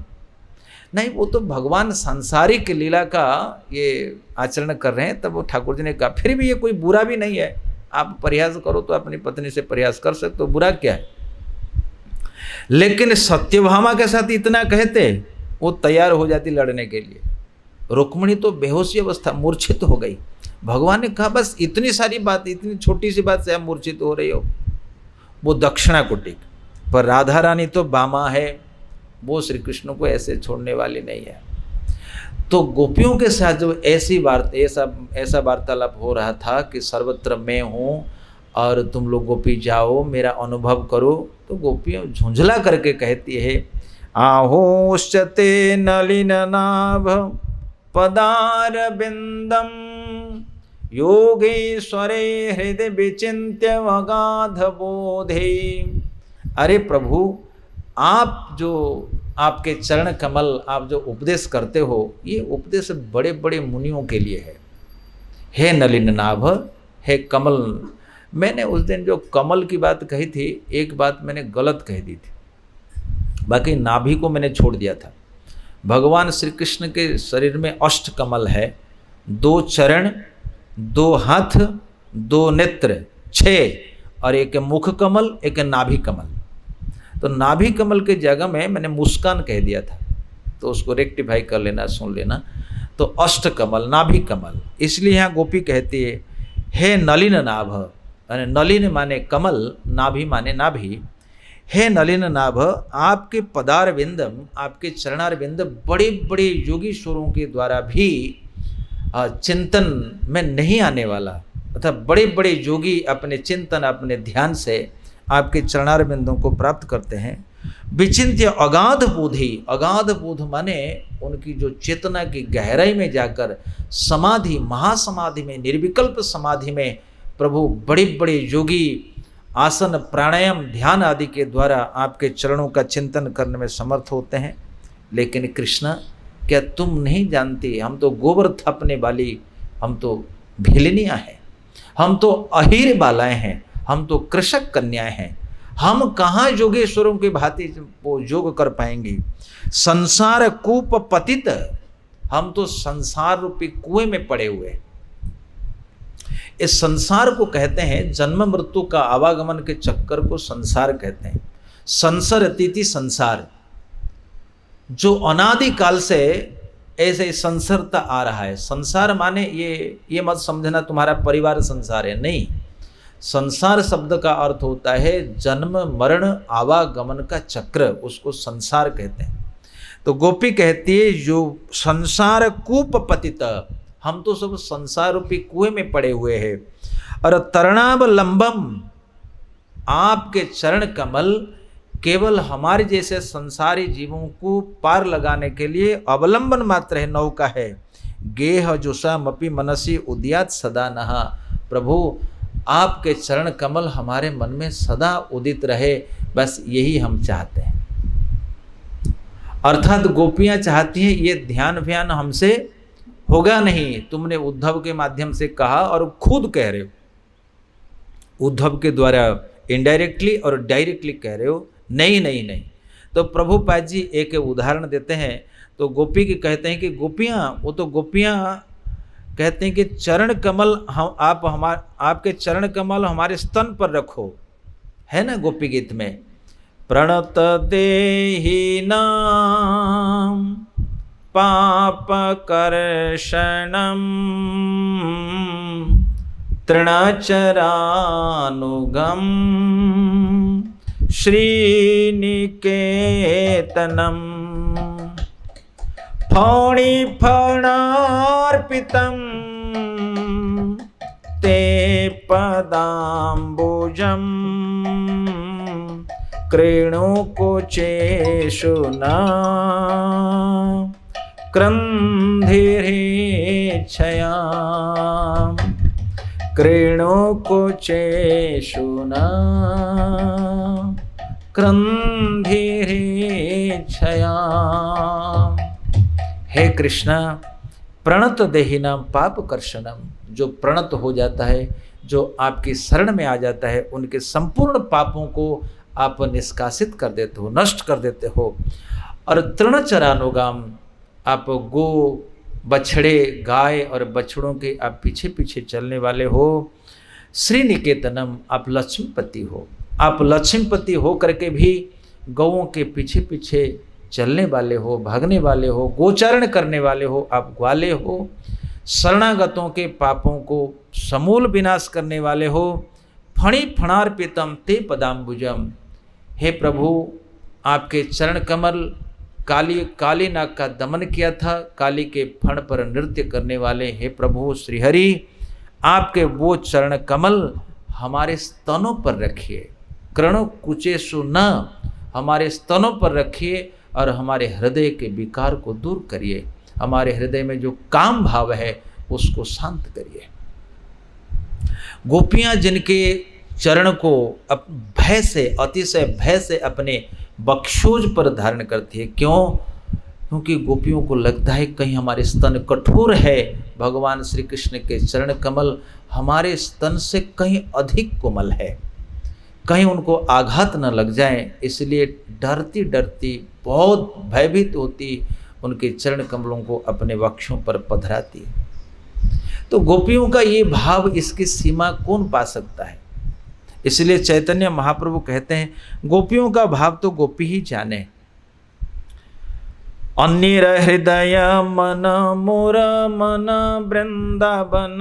नहीं, वो तो भगवान सांसारिक लीला का ये आचरण कर रहे हैं, तब वो ठाकुर जी ने कहा। फिर भी ये कोई बुरा भी नहीं है, आप प्रयास करो तो अपनी पत्नी से प्रयास कर सकते हो, बुरा क्या है। लेकिन सत्यभामा के साथ इतना कहते, वो तैयार हो जाती लड़ने के लिए। रुक्मणी तो बेहोशी अवस्था, मूर्छित हो गई। भगवान ने कहा बस इतनी सारी बात, इतनी छोटी सी बात से आप मूर्छित हो रही हो। वो दक्षिणा कुटिक, पर राधा रानी तो बामा है, वो श्री कृष्ण को ऐसे छोड़ने वाली नहीं है। तो गोपियों के साथ जो ऐसा वार्तालाप हो रहा था कि सर्वत्र मैं हूँ और तुम लोग गोपी जाओ, मेरा अनुभव करो। तो गोपियों झुंझला करके कहती है आहोश्चते नलिन नाभ पदार बिंदम योगेश्वरे हृदय विचिन्त्य अगाध बोधे। अरे प्रभु, आप जो आपके चरण कमल, आप जो उपदेश करते हो, ये उपदेश बड़े बड़े मुनियों के लिए है। हे नलिन नाभ, हे कमल। मैंने उस दिन जो कमल की बात कही थी, एक बात मैंने गलत कह दी थी, बाकी नाभि को मैंने छोड़ दिया था। भगवान श्री कृष्ण के शरीर में 8 कमल है, 2 चरण, 2 हाथ, 2 नेत्र, 6, और एक मुख कमल, एक नाभि कमल। तो नाभि कमल के जगह में मैंने मुस्कान कह दिया था, तो उसको रेक्टिफाई कर लेना, सुन लेना। तो 8 कमल, नाभि कमल। इसलिए यहाँ गोपी कहती है हे नलिन नाभ, यानी नलिन माने कमल, नाभि माने नाभि। हे नलिन नाभ, आपके पदार बिंदम, आपके चरणार बिंद बड़े बड़े योगीश्वरों के द्वारा भी चिंतन में नहीं आने वाला, अर्थात बड़े बड़े योगी अपने चिंतन, अपने ध्यान से आपके चरणार बिंदों को प्राप्त करते हैं। विचिन्त्य अगाध बोधि, अगाध बोध माने उनकी जो चेतना की गहराई में जाकर समाधि, महासमाधि में, निर्विकल्प समाधि में प्रभु बड़े बड़े योगी आसन, प्राणायाम, ध्यान आदि के द्वारा आपके चरणों का चिंतन करने में समर्थ होते हैं। लेकिन कृष्ण क्या तुम नहीं जानती, हम तो गोबर थपने वाली, हम तो भिलनियाँ हैं, हम तो अहीर बालाएं हैं, हम तो कृषक कन्याएं हैं, हम कहाँ योगेश्वरों की भांति वो योग कर पाएंगे। संसार कूप पतित, हम तो संसार रूपी कुएं में पड़े हुए। इस संसार को कहते हैं, जन्म मृत्यु का आवागमन के चक्कर को संसार कहते हैं। संसर अतिथि संसार, जो अनादि काल से ऐसे संसरता आ रहा है। संसार माने ये मत समझना तुम्हारा परिवार संसार है, नहीं। संसार शब्द का अर्थ होता है जन्म मरण आवागमन का चक्र, उसको संसार कहते हैं। तो गोपी कहती है जो संसार कूप पतित, हम तो सब संसार रूपी कुएं में पड़े हुए हैं। और तरणावलंबम, आपके चरण कमल केवल हमारे जैसे संसारी जीवों को पार लगाने के लिए अवलंबन मात्र है, नौका है। गेह जुषामपि मनसी उद्यात सदा नहा, प्रभु आपके चरण कमल हमारे मन में सदा उदित रहे, बस यही हम चाहते हैं। अर्थात गोपियां चाहती हैं ये ध्यान व्यान हमसे होगा नहीं। तुमने उद्धव के माध्यम से कहा और खुद कह रहे हो, उद्धव के द्वारा इनडायरेक्टली और डायरेक्टली कह रहे हो, नहीं नहीं नहीं। तो प्रभुपाद जी एक उदाहरण देते हैं। तो गोपी की कहते हैं कि गोपियाँ, वो तो गोपियाँ कहते हैं कि चरण कमल हम आपके चरण कमल हमारे स्तन पर रखो, है ना गोपी गीत में। प्रणत देहि नाम पाप कर्षणम तृणाचरानुगम श्रीनिकेतनम फणिफणार्पितं ते पदाम्बुजं कृणुकुचेषु न क्रन्धिरेच्छया, कृणुकुचेषु न क्रन्धिरेच्छया। हे कृष्णा, प्रणत देहिनाम पाप कर्षणम, जो प्रणत हो जाता है, जो आपकी शरण में आ जाता है, उनके संपूर्ण पापों को आप निष्कासित कर देते हो, नष्ट कर देते हो। और तृणचरानुगाम, आप गो बछड़े गाय और बछड़ों के आप पीछे पीछे चलने वाले हो। श्री निकेतनम, आप लक्ष्मीपति हो, आप लक्ष्मीपति हो करके भी गौओं के पीछे पीछे चलने वाले हो, भागने वाले हो, गोचारण करने वाले हो, आप ग्वाले हो। शरणागतों के पापों को समूल विनाश करने वाले हो। फणि फणार्पितम ते पदाम्बुजम, हे प्रभु आपके चरण कमल, काली नाग का दमन किया था, काली के फण पर नृत्य करने वाले हे प्रभु श्रीहरि, आपके वो चरण कमल हमारे स्तनों पर रखिए। कृणु कुचेषु न, हमारे स्तनों पर रखिए और हमारे हृदय के विकार को दूर करिए। हमारे हृदय में जो काम भाव है उसको शांत करिए। गोपियां जिनके चरण को भय से, अतिशय भय से अपने बक्षोज पर धारण करती है। क्यों? क्योंकि गोपियों को लगता है कहीं हमारे स्तन कठोर है, भगवान श्री कृष्ण के चरण कमल हमारे स्तन से कहीं अधिक कोमल है, कहीं उनको आघात न लग जाए, इसलिए डरती डरती, बहुत भयभीत होती, उनके चरण कमलों को अपने वक्षों पर पधराती है। तो गोपियों का ये भाव, इसकी सीमा कौन पा सकता है? इसलिए चैतन्य महाप्रभु कहते हैं गोपियों का भाव तो गोपी ही जाने। अन्निर हृदय मन मोर मन वृंदावन,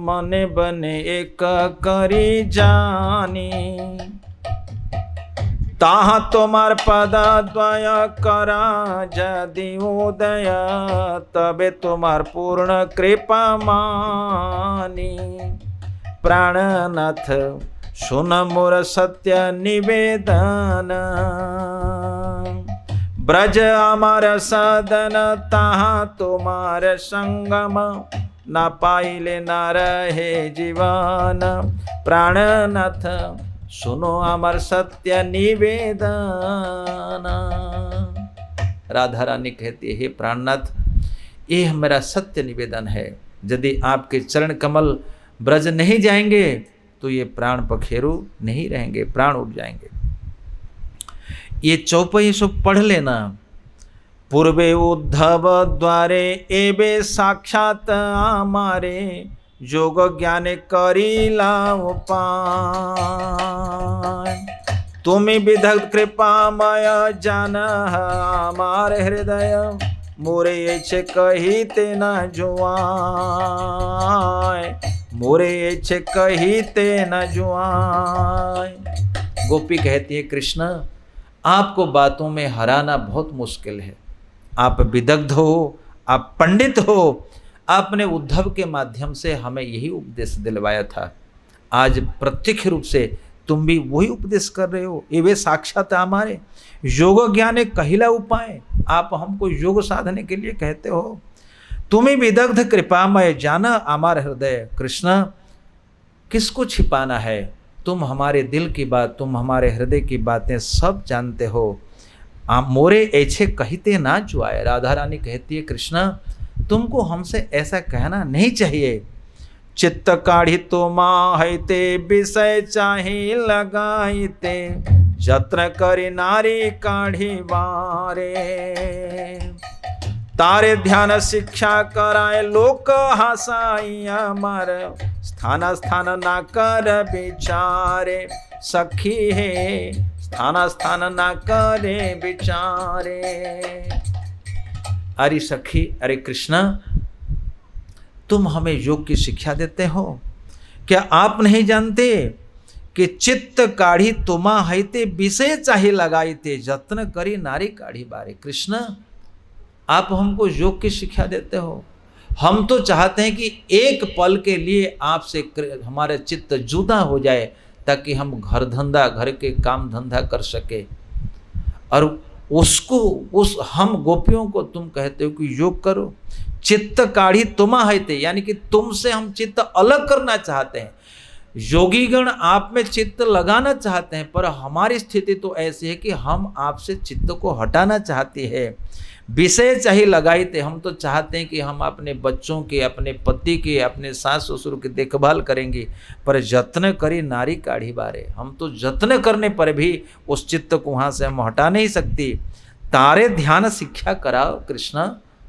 मने बने एक करी जानी, ताहा तुम्हार पद द्वय करा यदि उदय, तबे तुम्हार पूर्ण कृपा मानी। प्राणनाथ सुन मोर सत्य निवेदन, ब्रज अमर सदन ताहा तुम्हार संगम, न पाइले न रहे जीवन। प्राणनाथ सुनो अमर सत्य निवेदन। राधा रानी कहती है, हे प्राणनाथ, ये मेरा सत्य निवेदन है, यदि आपके चरण कमल ब्रज नहीं जाएंगे तो ये प्राण पखेरु नहीं रहेंगे, प्राण उठ जाएंगे। ये चौपाई सब पढ़ लेना। पूर्वे उद्धव द्वारे एबे साक्षात आमारे, योग ज्ञान करीला उपाय। तुम्हें विदग्ध कृपामय जान हमारे हृदय, मोरे इच्छे कहीते न जुआय, मोरे इच्छे कहीते न जुआय। गोपी कहती है, कृष्ण आपको बातों में हराना बहुत मुश्किल है। आप विदग्ध हो, आप पंडित हो, आपने उद्धव के माध्यम से हमें यही उपदेश दिलवाया था। आज प्रत्यक्ष रूप से तुम भी वही उपदेश कर रहे हो। ये वे साक्षात हमारे योग ज्ञान कहिला उपाय, आप हमको योग साधने के लिए कहते हो। तुम्हें विदग्ध कृपामय जाना हमारा हृदय। कृष्ण किसको छिपाना है, तुम हमारे दिल की बात, तुम हमारे हृदय की बातें सब जानते हो। मोरे ऐसे कहते ना जुआए। राधा रानी कहती है, कृष्ण तुमको हमसे ऐसा कहना नहीं चाहिए। चित्त काढ़ी तो माहते विषय चाहे लगाईते, जत्र करे नारी काढ़ी बारे। तारे ध्यान शिक्षा कराए लोक हसाइया मार, स्थान स्थान ना कर विचारे। सखी है स्थान स्थान ना करे विचारे। अरे सखी, अरे कृष्ण, तुम हमें योग की शिक्षा देते हो। क्या आप नहीं जानते कि चित्त काढ़ी तुमा हैते विषय चाहे लगाईते, जत्न करी नारी काढ़ी बारे। कृष्ण आप हमको योग की शिक्षा देते हो। हम तो चाहते हैं कि एक पल के लिए आपसे हमारा चित्त जुदा हो जाए, ताकि हम घर धंधा, घर के काम धंधा कर सके। और उसको हम गोपियों को तुम कहते हो कि योग करो। चित्त काढ़ी तुमा हैते, यानी कि तुमसे हम चित्त अलग करना चाहते हैं। योगीगण आप में चित्त लगाना चाहते हैं, पर हमारी स्थिति तो ऐसी है कि हम आपसे चित्त को हटाना चाहते हैं। विषय चाहे लगाईते, हम तो चाहते हैं कि हम अपने बच्चों के, अपने पति के, अपने सास ससुर की देखभाल करेंगे, पर जत्न करी नारी काढ़ी बारे। हम तो जत्न करने पर भी उस चित्त को वहाँ से हम हटा नहीं सकती। तारे ध्यान शिक्षा कराओ कृष्ण,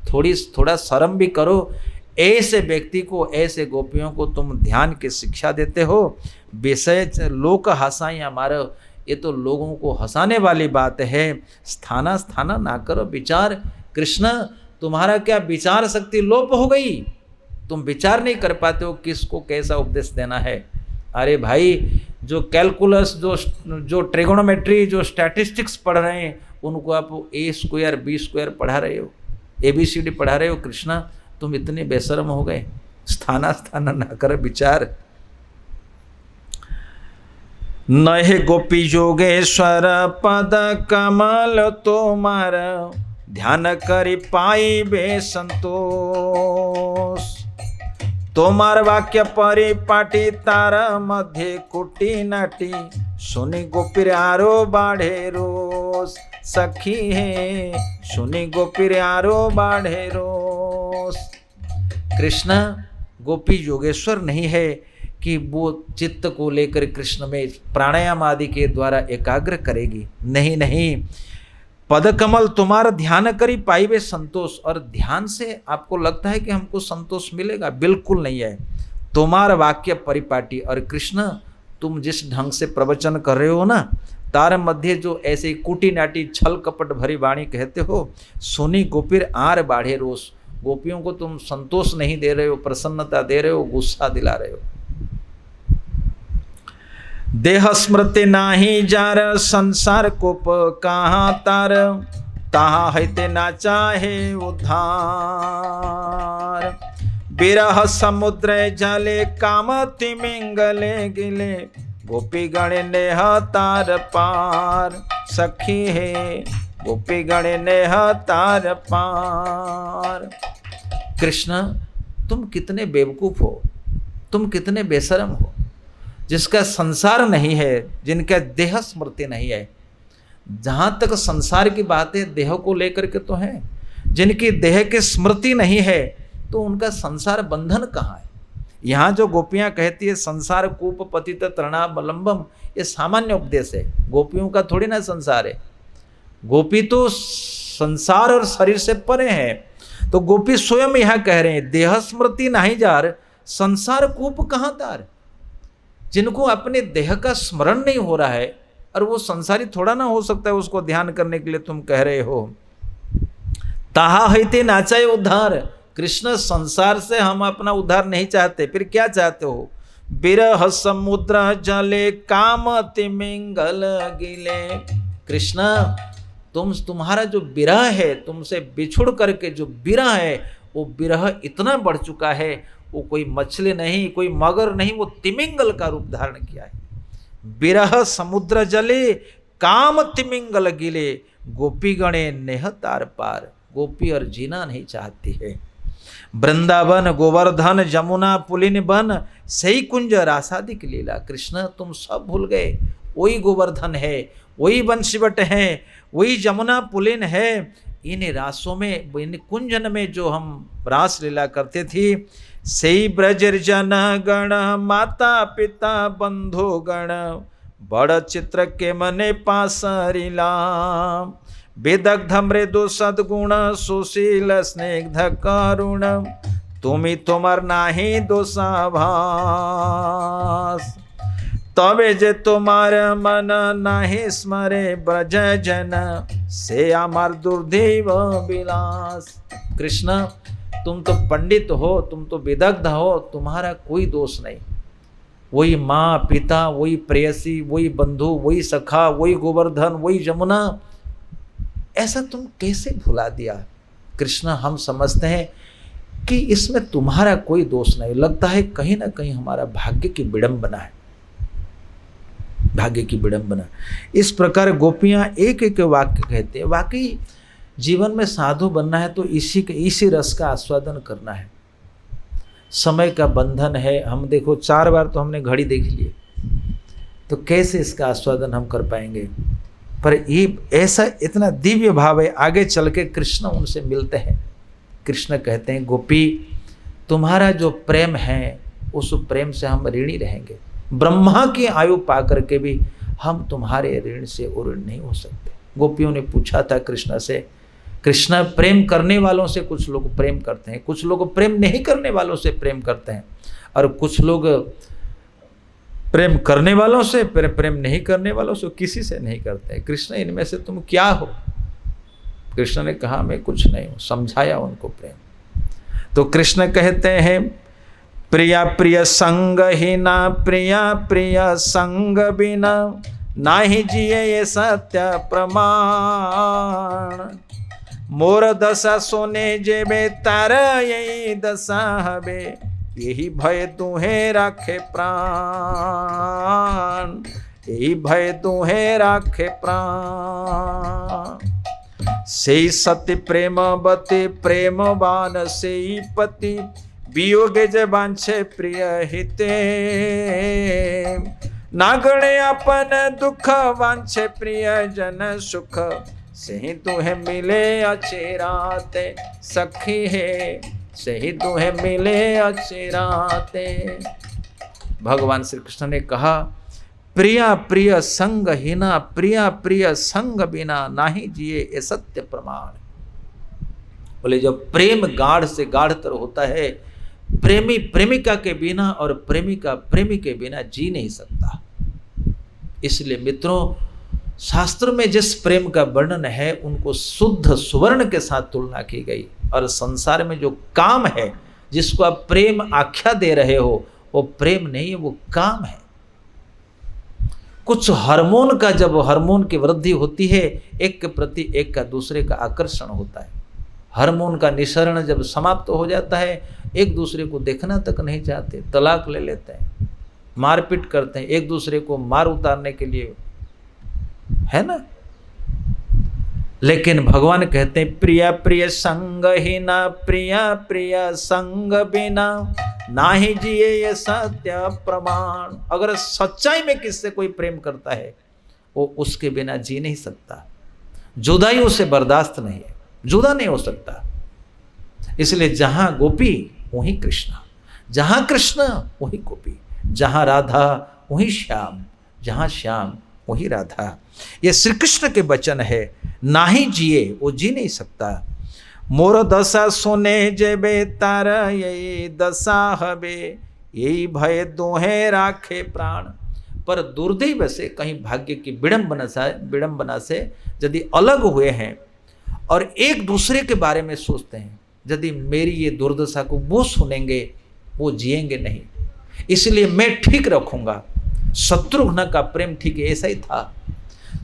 थोड़ा शर्म भी करो। ऐसे व्यक्ति को, ऐसे गोपियों को तुम ध्यान की शिक्षा देते हो। विषय लोक हंसाई हमारा, ये तो लोगों को हंसाने वाली बात है। स्थाना स्थाना ना करो विचार। कृष्ण तुम्हारा क्या विचार शक्ति लोप हो गई, तुम विचार नहीं कर पाते हो किसको कैसा उपदेश देना है। अरे भाई, जो कैलकुलस, जो ट्रिगोनोमेट्री, जो स्टैटिस्टिक्स पढ़ रहे हैं, उनको आप ए स्क्वायर बी स्क्वायर पढ़ा रहे हो, ABCD पढ़ा रहे हो। कृष्णा तुम इतने बेशर्म हो गए। स्थाना स्थाना ना कर विचार। नहे गोपी योगेश्वर पद कमल तोमार, ध्यान करी पाई बे संतोष। तोमार वाक्य परिपाटी तार मध्य कुटी नाटी, सुनी गोपीर आरो बाढ़े रोस। सखी है सुनी गोपीर आरो बाढ़े रोस। कृष्ण गोपी योगेश्वर नहीं है कि वो चित्त को लेकर कृष्ण में प्राणायाम आदि के द्वारा एकाग्र करेगी। नहीं नहीं, पद कमल तुम्हारा ध्यान करी पाइबे संतोष। और ध्यान से आपको लगता है कि हमको संतोष मिलेगा? बिल्कुल नहीं है। तुम्हारा वाक्य परिपाटी, और कृष्ण तुम जिस ढंग से प्रवचन कर रहे हो ना, तार मध्य जो ऐसे कुटी नाटी छल कपट भरी वाणी कहते हो, सुनी गोपीर आर बाढ़े रोष। गोपियों को तुम संतोष नहीं दे रहे हो, प्रसन्नता दे रहे हो, गुस्सा दिला रहे हो। देह स्मृति नाही जार, संसार कोप कहाँ तार, तहाँ हैते ना चाहे उद्धार। बिरह समुद्र जले काम तिमिंगले गिले, गोपी गणे नेह तार पार। सखी है गोपी गणे नेह तार पार। कृष्ण तुम कितने बेवकूफ हो, तुम कितने बेशरम हो, जिसका संसार नहीं है, जिनका देह स्मृति नहीं है। जहां तक संसार की बात है देह को लेकर के तो है, जिनकी देह की स्मृति नहीं है तो उनका संसार बंधन कहाँ है। यहाँ जो गोपियाँ कहती है संसार कूप पतित तृणावलंबम, ये सामान्य उपदेश है, गोपियों का थोड़ी ना संसार है। गोपी तो संसार और शरीर से परे है। तो गोपी स्वयं यह कह रहे हैं देह स्मृति नहीं जार, संसार कूप कहाँ तार। जिनको अपने देह का स्मरण नहीं हो रहा है, और वो संसारी थोड़ा ना हो सकता है उसको ध्यान करने के लिए तुम कह रहे हो। ताहा हैते नाचाए उद्धार, कृष्ण संसार से हम अपना उद्धार नहीं चाहते, फिर क्या चाहते हो। बिरह समुद्र जले काम तिमिंगल गिले, कृष्ण तुम्हारा जो विरह है, तुमसे बिछुड़ करके जो विरह है, वो विरह इतना बढ़ चुका है, वो कोई मछली नहीं, कोई मगर नहीं, वो तिमिंगल का रूप धारण किया है। बिरह समुद्र जले काम तिमिंगल गिले, गोपी गणे नेह तार पार, गोपी और जीना नहीं चाहती है। वृंदावन गोवर्धन जमुना पुलिन बन, सही कुंज रासादिक लीला, कृष्ण तुम सब भूल गए, वही गोवर्धन है, वही बंशीवट है, वही जमुना पुलिन है। इन रासों में, इन कुंजन में जो हम रास लीला करते थे, सही ब्रजर जन गण माता पिता बंधु गण, बड़ चित्र के मने पासरीला, विदग्ध मृदु सद्गुण सुशील स्निग्ध करुण, तुम्ही तुमर नाही दोषाभास, तबे जे तुम्हार मन नाही स्मरे ब्रज जन, से अमर दुर्दैव विलास। कृष्ण तुम तो पंडित हो, तुम तो विदग्ध हो, तुम्हारा कोई दोष नहीं। वही माँ पिता, वही प्रेयसी, वही बंधु, वही सखा, वही गोवर्धन, वही जमुना, ऐसा तुम कैसे भुला दिया। कृष्ण हम समझते हैं कि इसमें तुम्हारा कोई दोष नहीं, लगता है कहीं ना कहीं हमारा भाग्य की विडंबना है, भाग्य की विडंबना। इस प्रकार गोपियां एक एक वाक्य कहते हैं। वाकई जीवन में साधु बनना है तो इसी रस का आस्वादन करना है। समय का बंधन है, हम देखो 4 बार तो हमने घड़ी देख लिए, तो कैसे इसका आस्वादन हम कर पाएंगे। पर ये ऐसा इतना दिव्य भाव है, आगे चल के कृष्ण उनसे मिलते हैं। कृष्ण कहते हैं गोपी तुम्हारा जो प्रेम है उस प्रेम से हम ऋणी रहेंगे, ब्रह्मा की आयु पा करके भी हम तुम्हारे ऋण से ऋण नहीं हो सकते। गोपियों ने पूछा था कृष्ण से, कृष्ण प्रेम करने वालों से कुछ लोग प्रेम करते हैं, कुछ लोग प्रेम नहीं करने वालों से प्रेम करते हैं, और कुछ लोग प्रेम करने वालों से प्रेम नहीं करने वालों से किसी से नहीं करते हैं। कृष्ण इनमें से तुम क्या हो। कृष्ण ने कहा मैं कुछ नहीं हूँ, समझाया उनको प्रेम। तो कृष्ण कहते हैं प्रिया प्रिय संग ही ना, प्रिया प्रिय संग बिना, नाही जिये ये सत्य प्रमाण, मोर दशा सोने जेबे तार यही दशा हबे, यही भय तुम्हें राखे प्राण, यही भय तुम्हें राखे प्राण। से सत्य प्रेमवती प्रेमवान से पति, वियोगे जे बांछे प्रिय हिते, नागणे अपन दुख वांछे प्रिय जन सुख, सही तुम्हें मिले अच्छे राते सखी है, सही तुम्हें मिले अच्छे राते। भगवान श्री कृष्ण ने कहा प्रिया प्रिय संग हीना, प्रिया प्रिय संग बिना, नाही जिए ये सत्य प्रमाण। बोले जब प्रेम गाढ़ से गाढ़तर होता है, प्रेमी प्रेमिका के बिना और प्रेमिका प्रेमी के बिना जी नहीं सकता। इसलिए मित्रों, शास्त्र में जिस प्रेम का वर्णन है उनको शुद्ध सुवर्ण के साथ तुलना की गई, और संसार में जो काम है जिसको आप प्रेम आख्या दे रहे हो, वो प्रेम नहीं है, वो काम है। कुछ हार्मोन का, जब हार्मोन की वृद्धि होती है, एक के प्रति एक का दूसरे का आकर्षण होता है। हार्मोन का निःसरण जब समाप्त हो जाता है, एक दूसरे को देखना तक नहीं चाहते, तलाक ले लेते हैं, मारपीट करते हैं, एक दूसरे को मार उतारने के लिए, है ना। लेकिन भगवान कहते हैं प्रिया प्रिय संग ही ना, प्रिया प्रिय संग बिना, नाही जिए ये सत्य प्रमाण। अगर सच्चाई में किससे कोई प्रेम करता है, वो उसके बिना जी नहीं सकता। जुदाई उसे बर्दाश्त नहीं है, जुदा नहीं हो सकता। इसलिए जहां गोपी वहीं कृष्ण, जहां कृष्ण वहीं गोपी, जहां राधा वहीं श्याम, जहां श्याम वहीं राधा। ये श्री कृष्ण के वचन है। ना ही जिए वो जी नहीं सकता। मोर दशा सुने जेबे तार यही दशा हबे, यही भय दोहे राखे प्राण। पर दुर्दैव से कहीं भाग्य की विडंबना से यदि अलग हुए हैं और एक दूसरे के बारे में सोचते हैं, यदि मेरी ये दुर्दशा को वो सुनेंगे, वो जिएंगे नहीं, इसलिए मैं ठीक रखूंगा। शत्रुघ्न का प्रेम ठीक ऐसा ही था।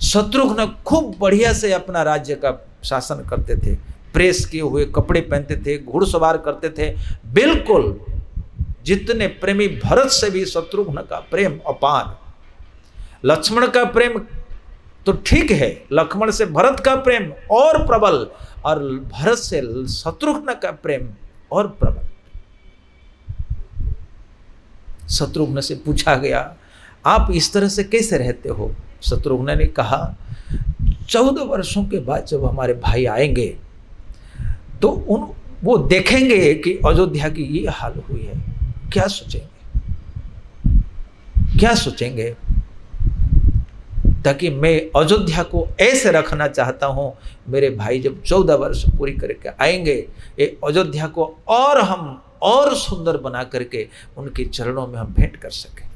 शत्रुघ्न खूब बढ़िया से अपना राज्य का शासन करते थे, प्रेस किए हुए कपड़े पहनते थे, घुड़सवार करते थे, बिल्कुल जितने प्रेमी भरत से भी शत्रुघ्न का प्रेम अपार। लक्ष्मण का प्रेम तो ठीक है, लक्ष्मण से भरत का प्रेम और प्रबल, और भरत से शत्रुघ्न का प्रेम और प्रबल। शत्रुघ्न से पूछा गया, आप इस तरह से कैसे रहते हो? शत्रुघ्न ने कहा, 14 वर्षों के बाद जब हमारे भाई आएंगे तो वो देखेंगे कि अयोध्या की ये हाल हुई है, क्या सोचेंगे, क्या सोचेंगे? ताकि मैं अयोध्या को ऐसे रखना चाहता हूं, मेरे भाई जब 14 वर्ष पूरी करके आएंगे, ये अयोध्या को और हम और सुंदर बना करके उनके चरणों में हम भेंट कर सकें।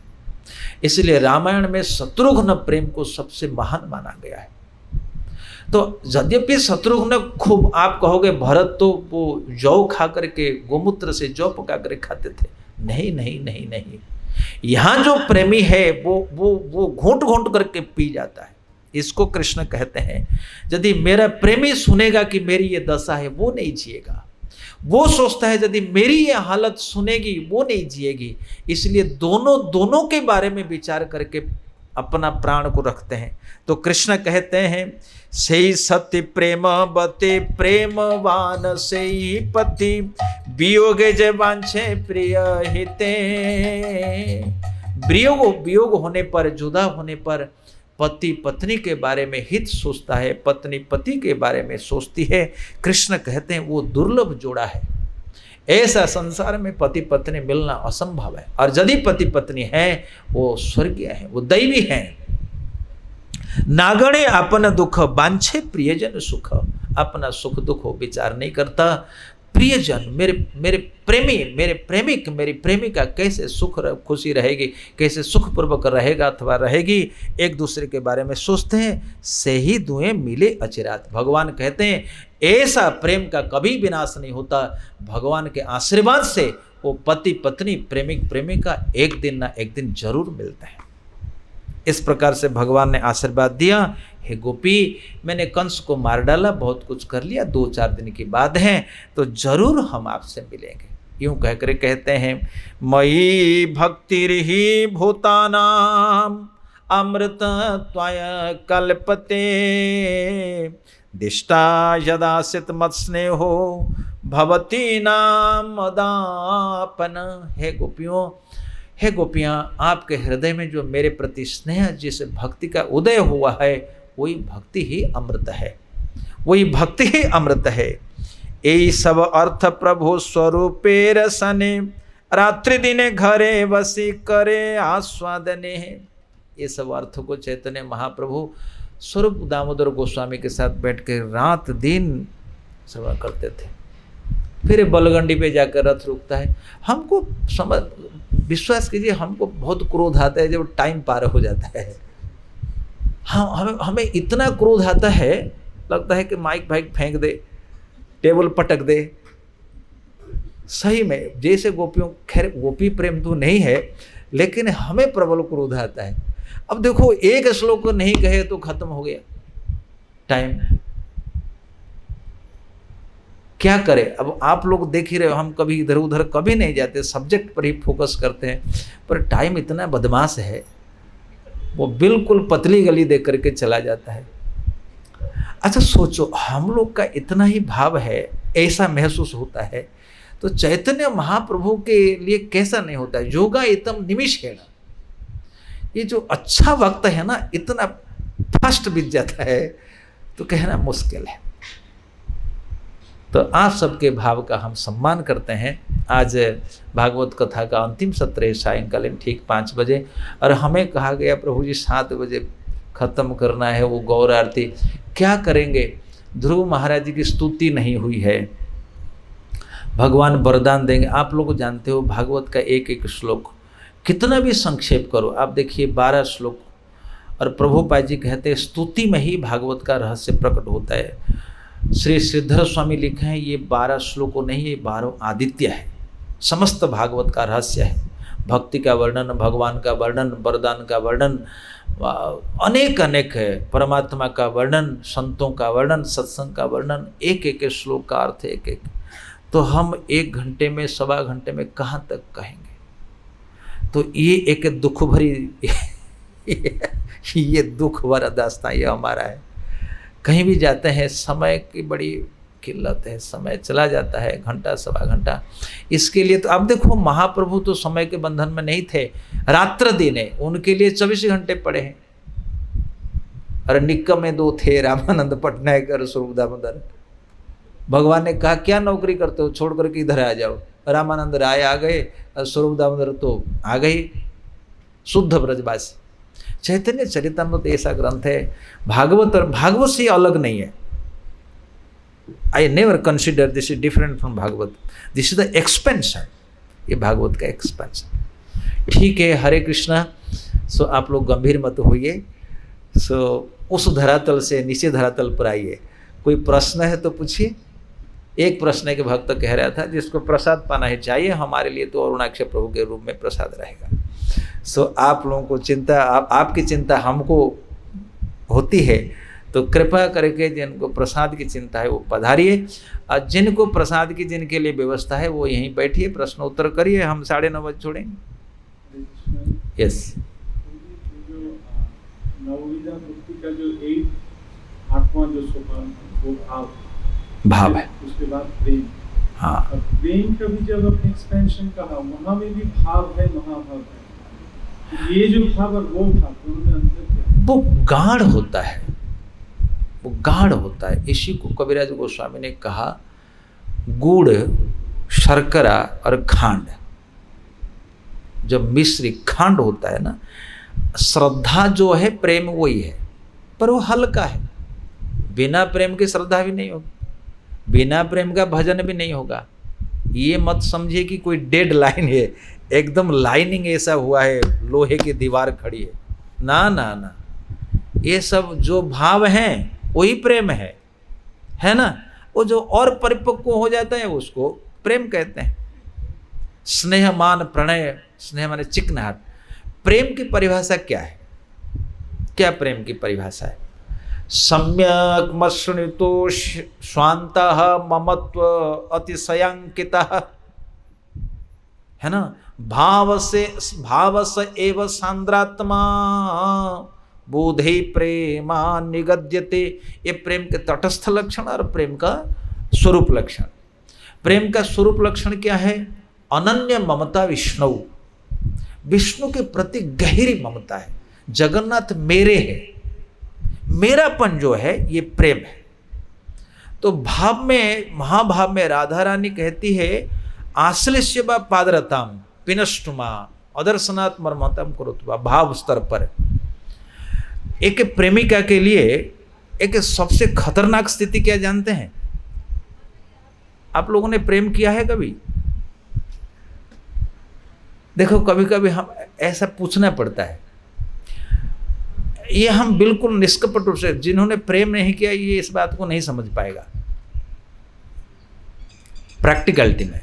इसलिए रामायण में शत्रुघ्न प्रेम को सबसे महान माना गया है। तो यद्यपि शत्रुघ्न खूब, आप कहोगे भरत तो वो जौ खा करके, गोमूत्र से जौ पका कर खाते थे, नहीं नहीं नहीं नहीं, यहाँ जो प्रेमी है वो घूंट घूंट करके पी जाता है। इसको कृष्ण कहते हैं, यदि मेरा प्रेमी सुनेगा कि मेरी ये दशा है, वो नहीं जिएगा। वो सोचता है यदि मेरी ये हालत सुनेगी, वो नहीं जिएगी। इसलिए दोनों के बारे में विचार करके अपना प्राण को रखते हैं। तो कृष्ण कहते हैं, सेई सत्य प्रेम बते प्रेमवान सेई पति, वियोगे जे वांछे प्रिय हिते। वियोग होने पर, जुदा होने पर पति पत्नी के बारे में हित सोचता है, पत्नी पति के बारे में सोचती है। कृष्ण कहते हैं वो दुर्लभ जोड़ा है। ऐसा संसार में पति पत्नी मिलना असंभव है, और यदि पति पत्नी है वो स्वर्गीय है, वो दैवी है। नागणे अपन दुख बांछे प्रियजन सुख, अपना सुख दुख हो विचार नहीं करता। प्रियजन, मेरे प्रेमी, मेरे प्रेमिक, मेरी प्रेमिका कैसे सुख खुशी रहेगी, कैसे सुखपूर्वक रहेगा अथवा रहेगी, एक दूसरे के बारे में सोचते हैं। से ही दुएं मिले अचिरात, भगवान कहते हैं ऐसा प्रेम का कभी विनाश नहीं होता। भगवान के आशीर्वाद से वो पति पत्नी, प्रेमिक प्रेमिका एक दिन ना एक दिन जरूर मिलते हैं। इस प्रकार से भगवान ने आशीर्वाद दिया, हे गोपी, मैंने कंस को मार डाला, बहुत कुछ कर लिया, 2-4 दिन की बात है, तो जरूर हम आपसे मिलेंगे। यूं कहकर कहते हैं, मयि भक्तिर्हि भूतानाम अमृत त्वय कल्पते, दिष्टा यदासित मत्स्नेहो भवती नाम मदापन। हे गोपियों, हे गोपियाँ, आपके हृदय में जो मेरे प्रति स्नेह, जिस भक्ति का उदय हुआ है, वही भक्ति ही अमृत है, वही भक्ति ही अमृत है। यही सब अर्थ प्रभु स्वरूपे रसने, रात्रि दिने घरे वसी करे आस्वादने। ये सब अर्थ को चैतन्य महाप्रभु स्वरूप दामोदर गोस्वामी के साथ बैठ के रात दिन श्रवण करते थे। फिर बलगंडी पे जाकर रथ रुकता है। हमको समझ, विश्वास कीजिए, हमको बहुत क्रोध आता है जब टाइम पार हो जाता है। हमें इतना क्रोध आता है, लगता है कि माइक फाइक फेंक दे, टेबल पटक दे। सही में जैसे गोपियों, खैर गोपी प्रेम तो नहीं है, लेकिन हमें प्रबल क्रोध आता है। अब देखो, एक श्लोक नहीं कहे तो खत्म हो गया टाइम, क्या करें। अब आप लोग देख ही रहे हो, हम कभी इधर उधर कभी नहीं जाते, सब्जेक्ट पर ही फोकस करते हैं, पर टाइम इतना बदमाश है, वो बिल्कुल पतली गली देख करके चला जाता है। अच्छा सोचो, हम लोग का इतना ही भाव है, ऐसा महसूस होता है, तो चैतन्य महाप्रभु के लिए कैसा नहीं होता है। योगा इतम निमिषेण, ये जो अच्छा वक्त है ना, इतना फास्ट बीत जाता है तो कहना मुश्किल है। तो आप सबके भाव का हम सम्मान करते हैं। आज भागवत कथा का अंतिम सत्र है सायंकालीन ठीक 5 बजे, और हमें कहा गया प्रभु जी 7 बजे खत्म करना है वो गौर आरती। क्या करेंगे, ध्रुव महाराज जी की स्तुति नहीं हुई है, भगवान वरदान देंगे। आप लोग जानते हो भागवत का एक एक श्लोक कितना भी संक्षेप करो, आप देखिए 12 श्लोक, और प्रभुपाद जी कहते हैं स्तुति में ही भागवत का रहस्य प्रकट होता है। श्री श्रीधर स्वामी लिखे हैं ये 12 श्लोकों नहीं, ये 12 आदित्य है, समस्त भागवत का रहस्य है। भक्ति का वर्णन, भगवान का वर्णन, वरदान का वर्णन, अनेक अनेक है, परमात्मा का वर्णन, संतों का वर्णन, सत्संग का वर्णन, एक एक श्लोक का अर्थ एक एक। तो हम 1 घंटे में, 1.25 घंटे में कहाँ तक कहेंगे। तो ये एक दुख भरी ये दुख भरा दास्तां ये हमारा है। कहीं भी जाते हैं समय की बड़ी किल्लत है, समय चला जाता है, घंटा 1.25 घंटा। इसके लिए तो आप देखो महाप्रभु तो समय के बंधन में नहीं थे, रात्र दिन है, उनके लिए 24 घंटे पड़े हैं। और निक्कम में 2 थे, रामानंद पटनायक और स्वरूप दामोदर। भगवान ने कहा क्या नौकरी करते हो, छोड़ करके इधर आ जाओ। रामानंद राय आ गए और स्वरूप दामोदर तो आ गई, शुद्ध ब्रजवासी। चैतन्य चरितामृत ऐसा ग्रंथ है, भागवत और भागवत से अलग नहीं है। I never consider this is different from Bhagavat, this is the expansion, ये भागवत का एक्सपेंशन। ठीक है, हरे कृष्णा। सो आप लोग गंभीर मत होइए। सो उस धरातल से नीचे धरातल पर आइए। कोई प्रश्न है तो पूछिए। एक प्रश्न है कि भक्त कह रहा था जिसको प्रसाद पाना ही चाहिए, हमारे लिए तो अरुणाक्ष प्रभु के रूप में प्रसाद रहेगा। सो आप लोगों को चिंता, आपकी चिंता हमको होती है, तो कृपा करके जिनको प्रसाद की चिंता है वो पधारिए, और जिनको प्रसाद की जिनके लिए व्यवस्था है वो यहीं बैठिए, प्रश्न उत्तर करिए, हम 9:30 बजे छोड़ेंगे। यस, नवविधा भक्ति का जो 8वां जो सोपान वो भाव है, उसके बाद प्रेम। हाँ, प्रेम का भी जब अपने एक्सपेंशन कहा, वहां में भी भाव है, महाभाव है। ये जो भाव और वो भाव दोनों में अंतर क्या है? वो गाढ़ होता है, वो गाढ़ होता है। इसी को कबीराज गोस्वामी ने कहा गुड़, शर्करा और खांड, जब मिश्री खांड होता है ना, श्रद्धा जो है प्रेम वही है, पर वो हल्का है। बिना प्रेम की श्रद्धा भी नहीं होगी, बिना प्रेम का भजन भी नहीं होगा। ये मत समझिए कि कोई डेड लाइन है, एकदम लाइनिंग ऐसा हुआ है, लोहे की दीवार खड़ी है, ना ना ना। ये सब जो भाव हैं वही प्रेम है ना। वो जो और परिपक्व हो जाता है उसको प्रेम कहते हैं। स्नेह मान प्रणय, स्नेह माने चिकनाहट। प्रेम की परिभाषा क्या है? क्या प्रेम की परिभाषा है? सम्यक मश्नुतो स्वान्तः ममत्व अतिशयांकितः, है ना। भाव से एव सांद्रात्मा बोधे प्रेमा निगद्यते। ये प्रेम के तटस्थ लक्षण और प्रेम का स्वरूप लक्षण। प्रेम का स्वरूप लक्षण क्या है? अनन्य ममता विष्णु, विष्णु के प्रति गहरी ममता है। जगन्नाथ मेरे है, मेरापन जो है ये प्रेम है। तो भाव में, महाभाव में राधा रानी कहती है आश्लिष्य व पादरताम पिनष्टुमा अदर्शनात् मर्मताम कुरुत्वा। भाव स्तर पर एक प्रेमिका के लिए एक सबसे खतरनाक स्थिति क्या जानते हैं? आप लोगों ने प्रेम किया है कभी? देखो कभी कभी हम ऐसा पूछना पड़ता है, ये हम बिल्कुल निष्कपट रूप से, जिन्होंने प्रेम नहीं किया ये इस बात को नहीं समझ पाएगा। प्रैक्टिकलिटी में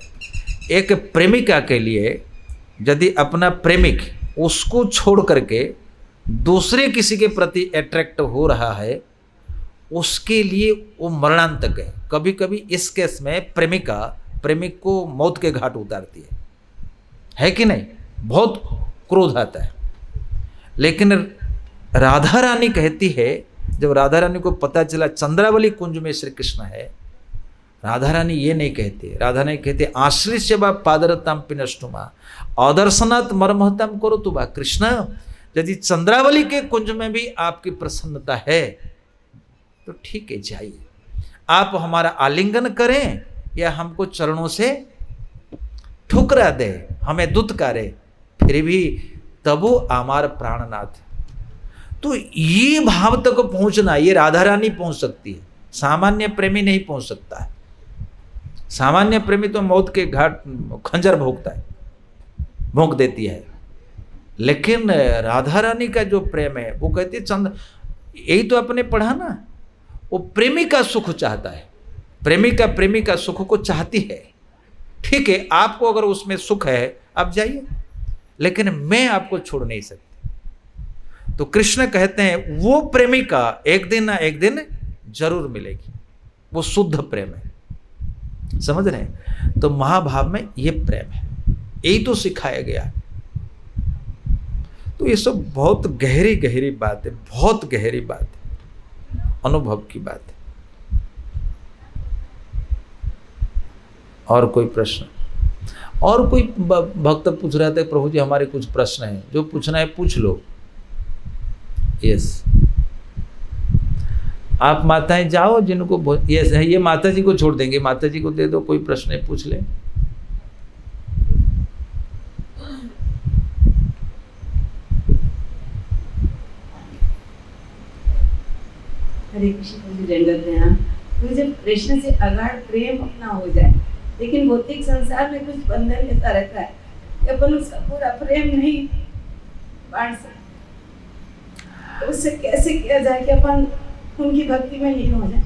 एक प्रेमिका के लिए यदि अपना प्रेमिक उसको छोड़ करके दूसरे किसी के प्रति अट्रैक्ट हो रहा है, उसके लिए वो मरणांतक है। कभी कभी इस केस में प्रेमिका प्रेमिक को मौत के घाट उतारती है कि नहीं? बहुत क्रोध आता है। लेकिन राधा रानी कहती है, जब राधा रानी को पता चला चंद्रावली कुंज में श्री कृष्ण है, राधा रानी ये नहीं कहती। राधा रानी कहती आश्लिष्य व पादरताम पिनष्टुमा अदर्शनात् मर्महताम करो तुबा। कृष्ण यदि चंद्रावली के कुंज में भी आपकी प्रसन्नता है तो ठीक है, जाइए। आप हमारा आलिंगन करें या हमको चरणों से ठुकरा दे, हमें दुत्कारे, फिर भी तबो आमार प्राणनाथ। तो ये भाव तक पहुंचना, ये राधा रानी पहुंच सकती है, सामान्य प्रेमी नहीं पहुंच सकता है। सामान्य प्रेमी तो मौत के घाट खंजर भोंकता है, भोंक देती है, लेकिन राधा रानी का जो प्रेम है वो कहती है चंद्र, यही तो आपने पढ़ा ना, वो प्रेमी का सुख चाहता है, प्रेमिका प्रेमी का सुख को चाहती है। ठीक है, आपको अगर उसमें सुख है आप जाइए, लेकिन मैं आपको छोड़ नहीं सकती। तो कृष्ण कहते हैं वो प्रेमिका एक दिन ना एक दिन जरूर मिलेगी, वो शुद्ध प्रेम है। समझ रहे हैं? तो महाभाव में ये प्रेम है, यही तो सिखाया गया है। तो ये सब बहुत गहरी गहरी बात है, बहुत गहरी बात है, अनुभव की बात है। और कोई प्रश्न? और कोई भक्त पूछ रहे थे प्रभु जी हमारे कुछ प्रश्न हैं, जो पूछना है पूछ लो। यस, आप माताएं जाओ जिनको यस है, ये माता जी को छोड़ देंगे, माता जी को दे दो, कोई प्रश्न है पूछ ले। हरे कृष्ण जी, तो जब कृष्ण से अगाध प्रेम अपना हो जाए, लेकिन भौतिक संसार में कुछ बंधन ऐसा रहता है कि अपन उसका पूरा प्रेम नहीं बांट सकते, तो उससे कैसे किया जाए कि अपन उनकी भक्ति में लीन हो जाए?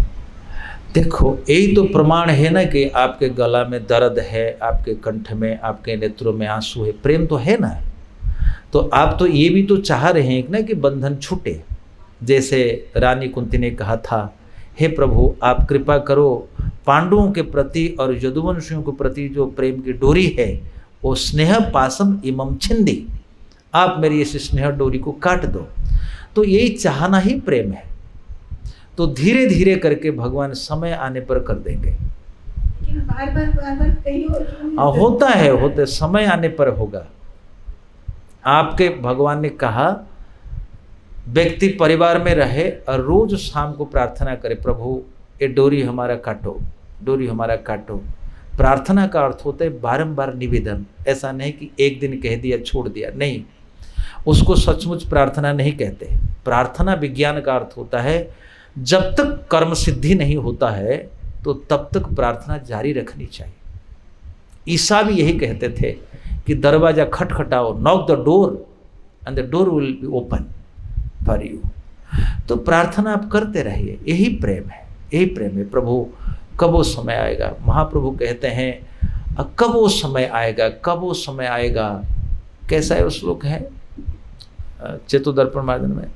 देखो, यही तो प्रमाण है ना कि आपके गला में दर्द है, आपके कंठ में, आपके नेत्रों में आंसू है, प्रेम तो है ना। तो आप तो ये भी तो चाह रहे हैं ना कि बंधन छूटे। जैसे रानी कुंती ने कहा था, हे प्रभु आप कृपा करो, पांडवों के प्रति और यदुवंशियों के प्रति जो प्रेम की डोरी है वो स्नेह पासम इमम छिंदी, आप मेरी इस स्नेह डोरी को काट दो। तो यही चाहना ही प्रेम है। तो धीरे धीरे करके भगवान समय आने पर कर देंगे। बार बार कहीं और होता है, समय आने पर होगा। आपके भगवान ने कहा व्यक्ति परिवार में रहे और रोज शाम को प्रार्थना करे, प्रभु ये डोरी हमारा काटो, डोरी हमारा काटो। प्रार्थना का अर्थ होता है बारंबार निवेदन, ऐसा नहीं कि एक दिन कह दिया छोड़ दिया, नहीं, उसको सचमुच प्रार्थना नहीं कहते। प्रार्थना विज्ञान का अर्थ होता है जब तक कर्म सिद्धि नहीं होता है तो तब तक प्रार्थना जारी रखनी चाहिए। ईसा भी यही कहते थे कि दरवाजा खटखटाओ, knock the door and the door will be open for you. तो प्रार्थना आप करते रहिए, यही प्रेम है, यही प्रेम है। प्रभु कब वो समय आएगा, महाप्रभु कहते हैं कब वो समय आएगा, कब वो समय आएगा। कैसा है वो श्लोक है चेतोदर्पण मार्जन में,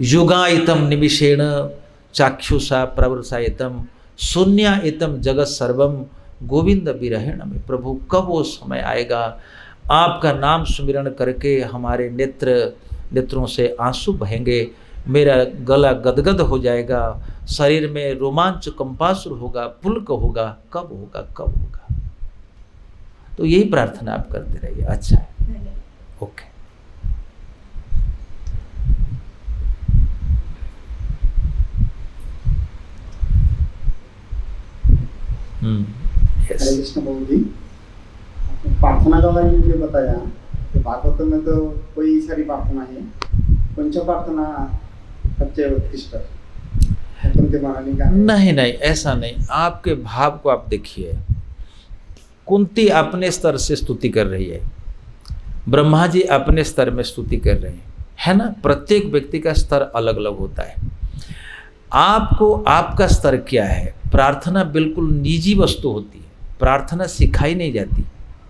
युगायतम निमिषेण चाक्षुषा प्रवृसायतम शून्यायतम जगत सर्वम गोविंद विरहेण में। प्रभु कब वो समय आएगा, आपका नाम सुमिरन करके हमारे नेत्रों से आंसू बहेंगे, मेरा गला गदगद हो जाएगा, शरीर में रोमांच कंपासुर होगा, पुलक होगा, कब होगा, कब होगा। तो यही प्रार्थना आप करते रहिए। अच्छा है, ओके। हरे कृष्ण प्रभु जी, आपने प्रार्थना का बारे में जो बताया, तो भागवत में तो कोई सारी प्रार्थना है, कौन सा प्रार्थना सबसे उत्कृष्ट महारानी का? नहीं नहीं, ऐसा नहीं। आपके भाव को आप देखिए, कुंती अपने स्तर से स्तुति कर रही है, ब्रह्मा जी अपने स्तर में स्तुति कर रहे हैं, है ना। प्रत्येक व्यक्ति का स्तर अलग अलग होता है। आपको आपका स्तर क्या है? प्रार्थना बिल्कुल निजी वस्तु होती है, प्रार्थना सिखाई नहीं जाती,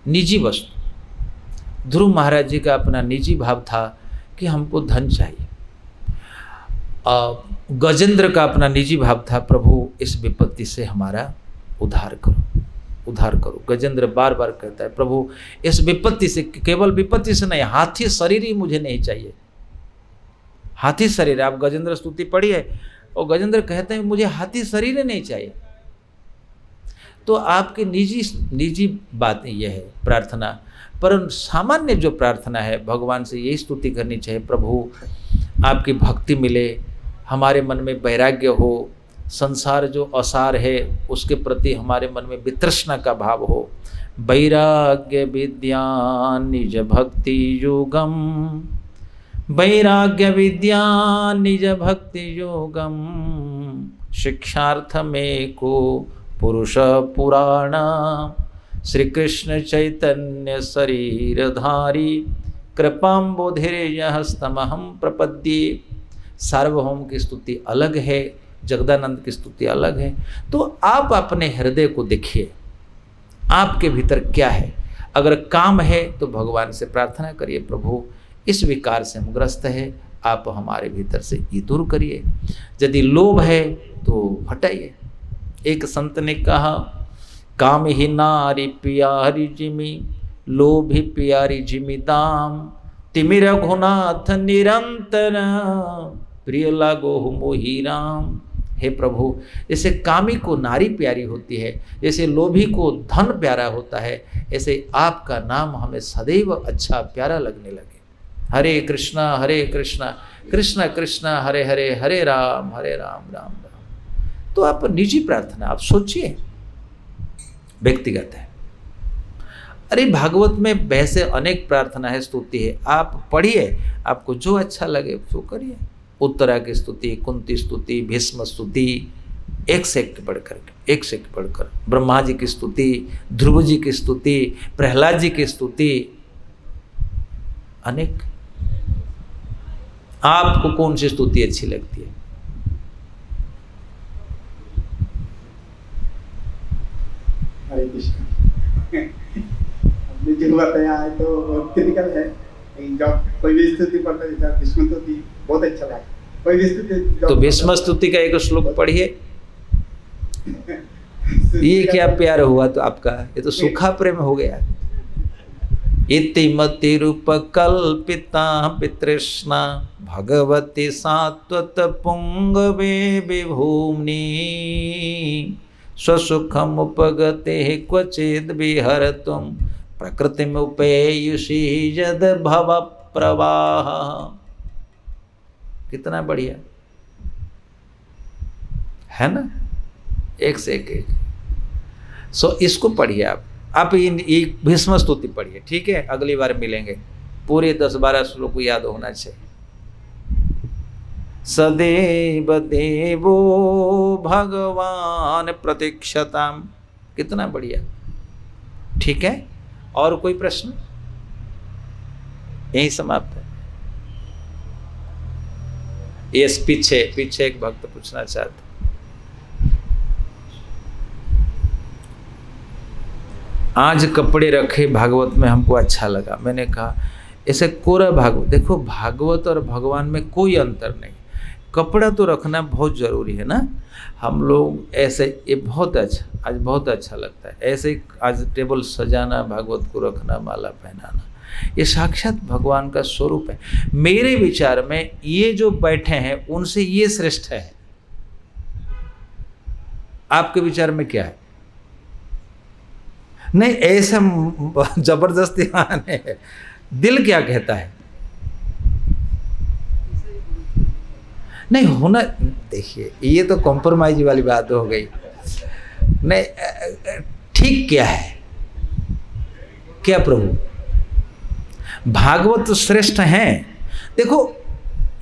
निजी वस्तु। ध्रुव महाराज जी का अपना निजी भाव था कि हमको धन चाहिए। गजेंद्र का अपना निजी भाव था, प्रभु इस विपत्ति से हमारा उद्धार करो, उद्धार करो। गजेंद्र बार बार कहता है, प्रभु इस विपत्ति से, केवल विपत्ति से नहीं, हाथी शरीर ही मुझे नहीं चाहिए। हाथी शरीर, आप गजेंद्र स्तुति पढ़िए और गजेंद्र कहते हैं मुझे हाथी शरीर नहीं चाहिए। तो आपकी निजी बात यह है प्रार्थना। पर सामान्य जो प्रार्थना है, भगवान से यही स्तुति करनी चाहिए, प्रभु आपकी भक्ति मिले, हमारे मन में वैराग्य हो, संसार जो असार है उसके प्रति हमारे मन में वितृष्णा का भाव हो। वैराग्य विद्या निज भक्ति योगम, वैराग्य विद्या निज भक्ति योगम, शिक्षार्थ में को पुरुष पुराण, श्री कृष्ण चैतन्य शरीरधारी, कृपाम्बोधिर्यस्तमहं प्रपद्ये। सार्वभौम की स्तुति अलग है, जगदानंद की स्तुति अलग है। तो आप अपने हृदय को देखिए, आपके भीतर क्या है। अगर काम है तो भगवान से प्रार्थना करिए, प्रभु इस विकार से हम ग्रस्त है, आप हमारे भीतर से ये दूर करिए। यदि लोभ है तो हटाइए। एक संत ने कहा, काम ही नारी प्यारी जिमी, लोभ ही प्यारी जिमी दाम, तिमि रघुनाथ निरंतर, प्रिय लागो मोहि राम। हे प्रभु, जैसे कामी को नारी प्यारी होती है, जैसे लोभी को धन प्यारा होता है, ऐसे आपका नाम हमें सदैव अच्छा प्यारा लगने लगे। हरे कृष्णा कृष्ण कृष्ण हरे हरे, हरे राम राम राम। तो आप निजी प्रार्थना आप सोचिए, व्यक्तिगत है। अरे भागवत में वैसे अनेक प्रार्थना है, स्तुति है, आप पढ़िए, आपको जो अच्छा लगे वो करिए। उत्तरा की स्तुति, कुंती स्तुति, भीष्म स्तुति, एक से एक बढ़कर, ब्रह्मा जी की स्तुति, ध्रुव जी की स्तुति, प्रहलाद जी की स्तुति, अनेक। आपको कौन सी स्तुति अच्छी लगती है? हरे कृष्ण। आपने जो बताया है तो क्रिटिकल है। जब कोई भी स्तुति पढ़ता है, जैसे भीष्म स्तुति बहुत अच्छा लगा। कोई भी स्तुति तो भीष्म स्तुति का एक श्लोक पढ़िए। ये क्या प्यार हुआ तो आपका, ये तो सूखा प्रेम हो गया। इतिमतिरूपकल्पिता पितृष्णा, भगवती सात्वत पुंगवे विभूम्नि, स्वसुखमुपगते क्वचिद् विहरतुं, प्रकृतिमुपेयुषि यद् भव प्रवाह। कितना बढ़िया है ना, एक से एक। सो इसको पढ़िए आप ये भीष्म स्तुति पढ़िए, ठीक है? अगली बार मिलेंगे, पूरे 10-12 श्लोक याद होना चाहिए। सदैव देवो भगवान प्रतीक्षताम, कितना बढ़िया, ठीक है? और कोई प्रश्न? यही समाप्त है। यस, पीछे एक भक्त पूछना चाहते। आज कपड़े रखे भागवत में, हमको अच्छा लगा। मैंने कहा ऐसे कोरा भागवत, देखो भागवत और भगवान में कोई अंतर नहीं। कपड़ा तो रखना बहुत ज़रूरी है ना। हम लोग ऐसे, ये बहुत अच्छा, आज बहुत अच्छा लगता है ऐसे आज टेबल सजाना, भागवत को रखना, माला पहनाना, ये साक्षात भगवान का स्वरूप है। मेरे विचार में ये जो बैठे हैं उनसे ये श्रेष्ठ है। आपके विचार में क्या है? नहीं, ऐसा जबरदस्ती आने, दिल क्या कहता है? नहीं होना, देखिए ये तो कॉम्प्रोमाइज वाली बात हो गई। नहीं, ठीक क्या है? क्या प्रभु भागवत श्रेष्ठ हैं? देखो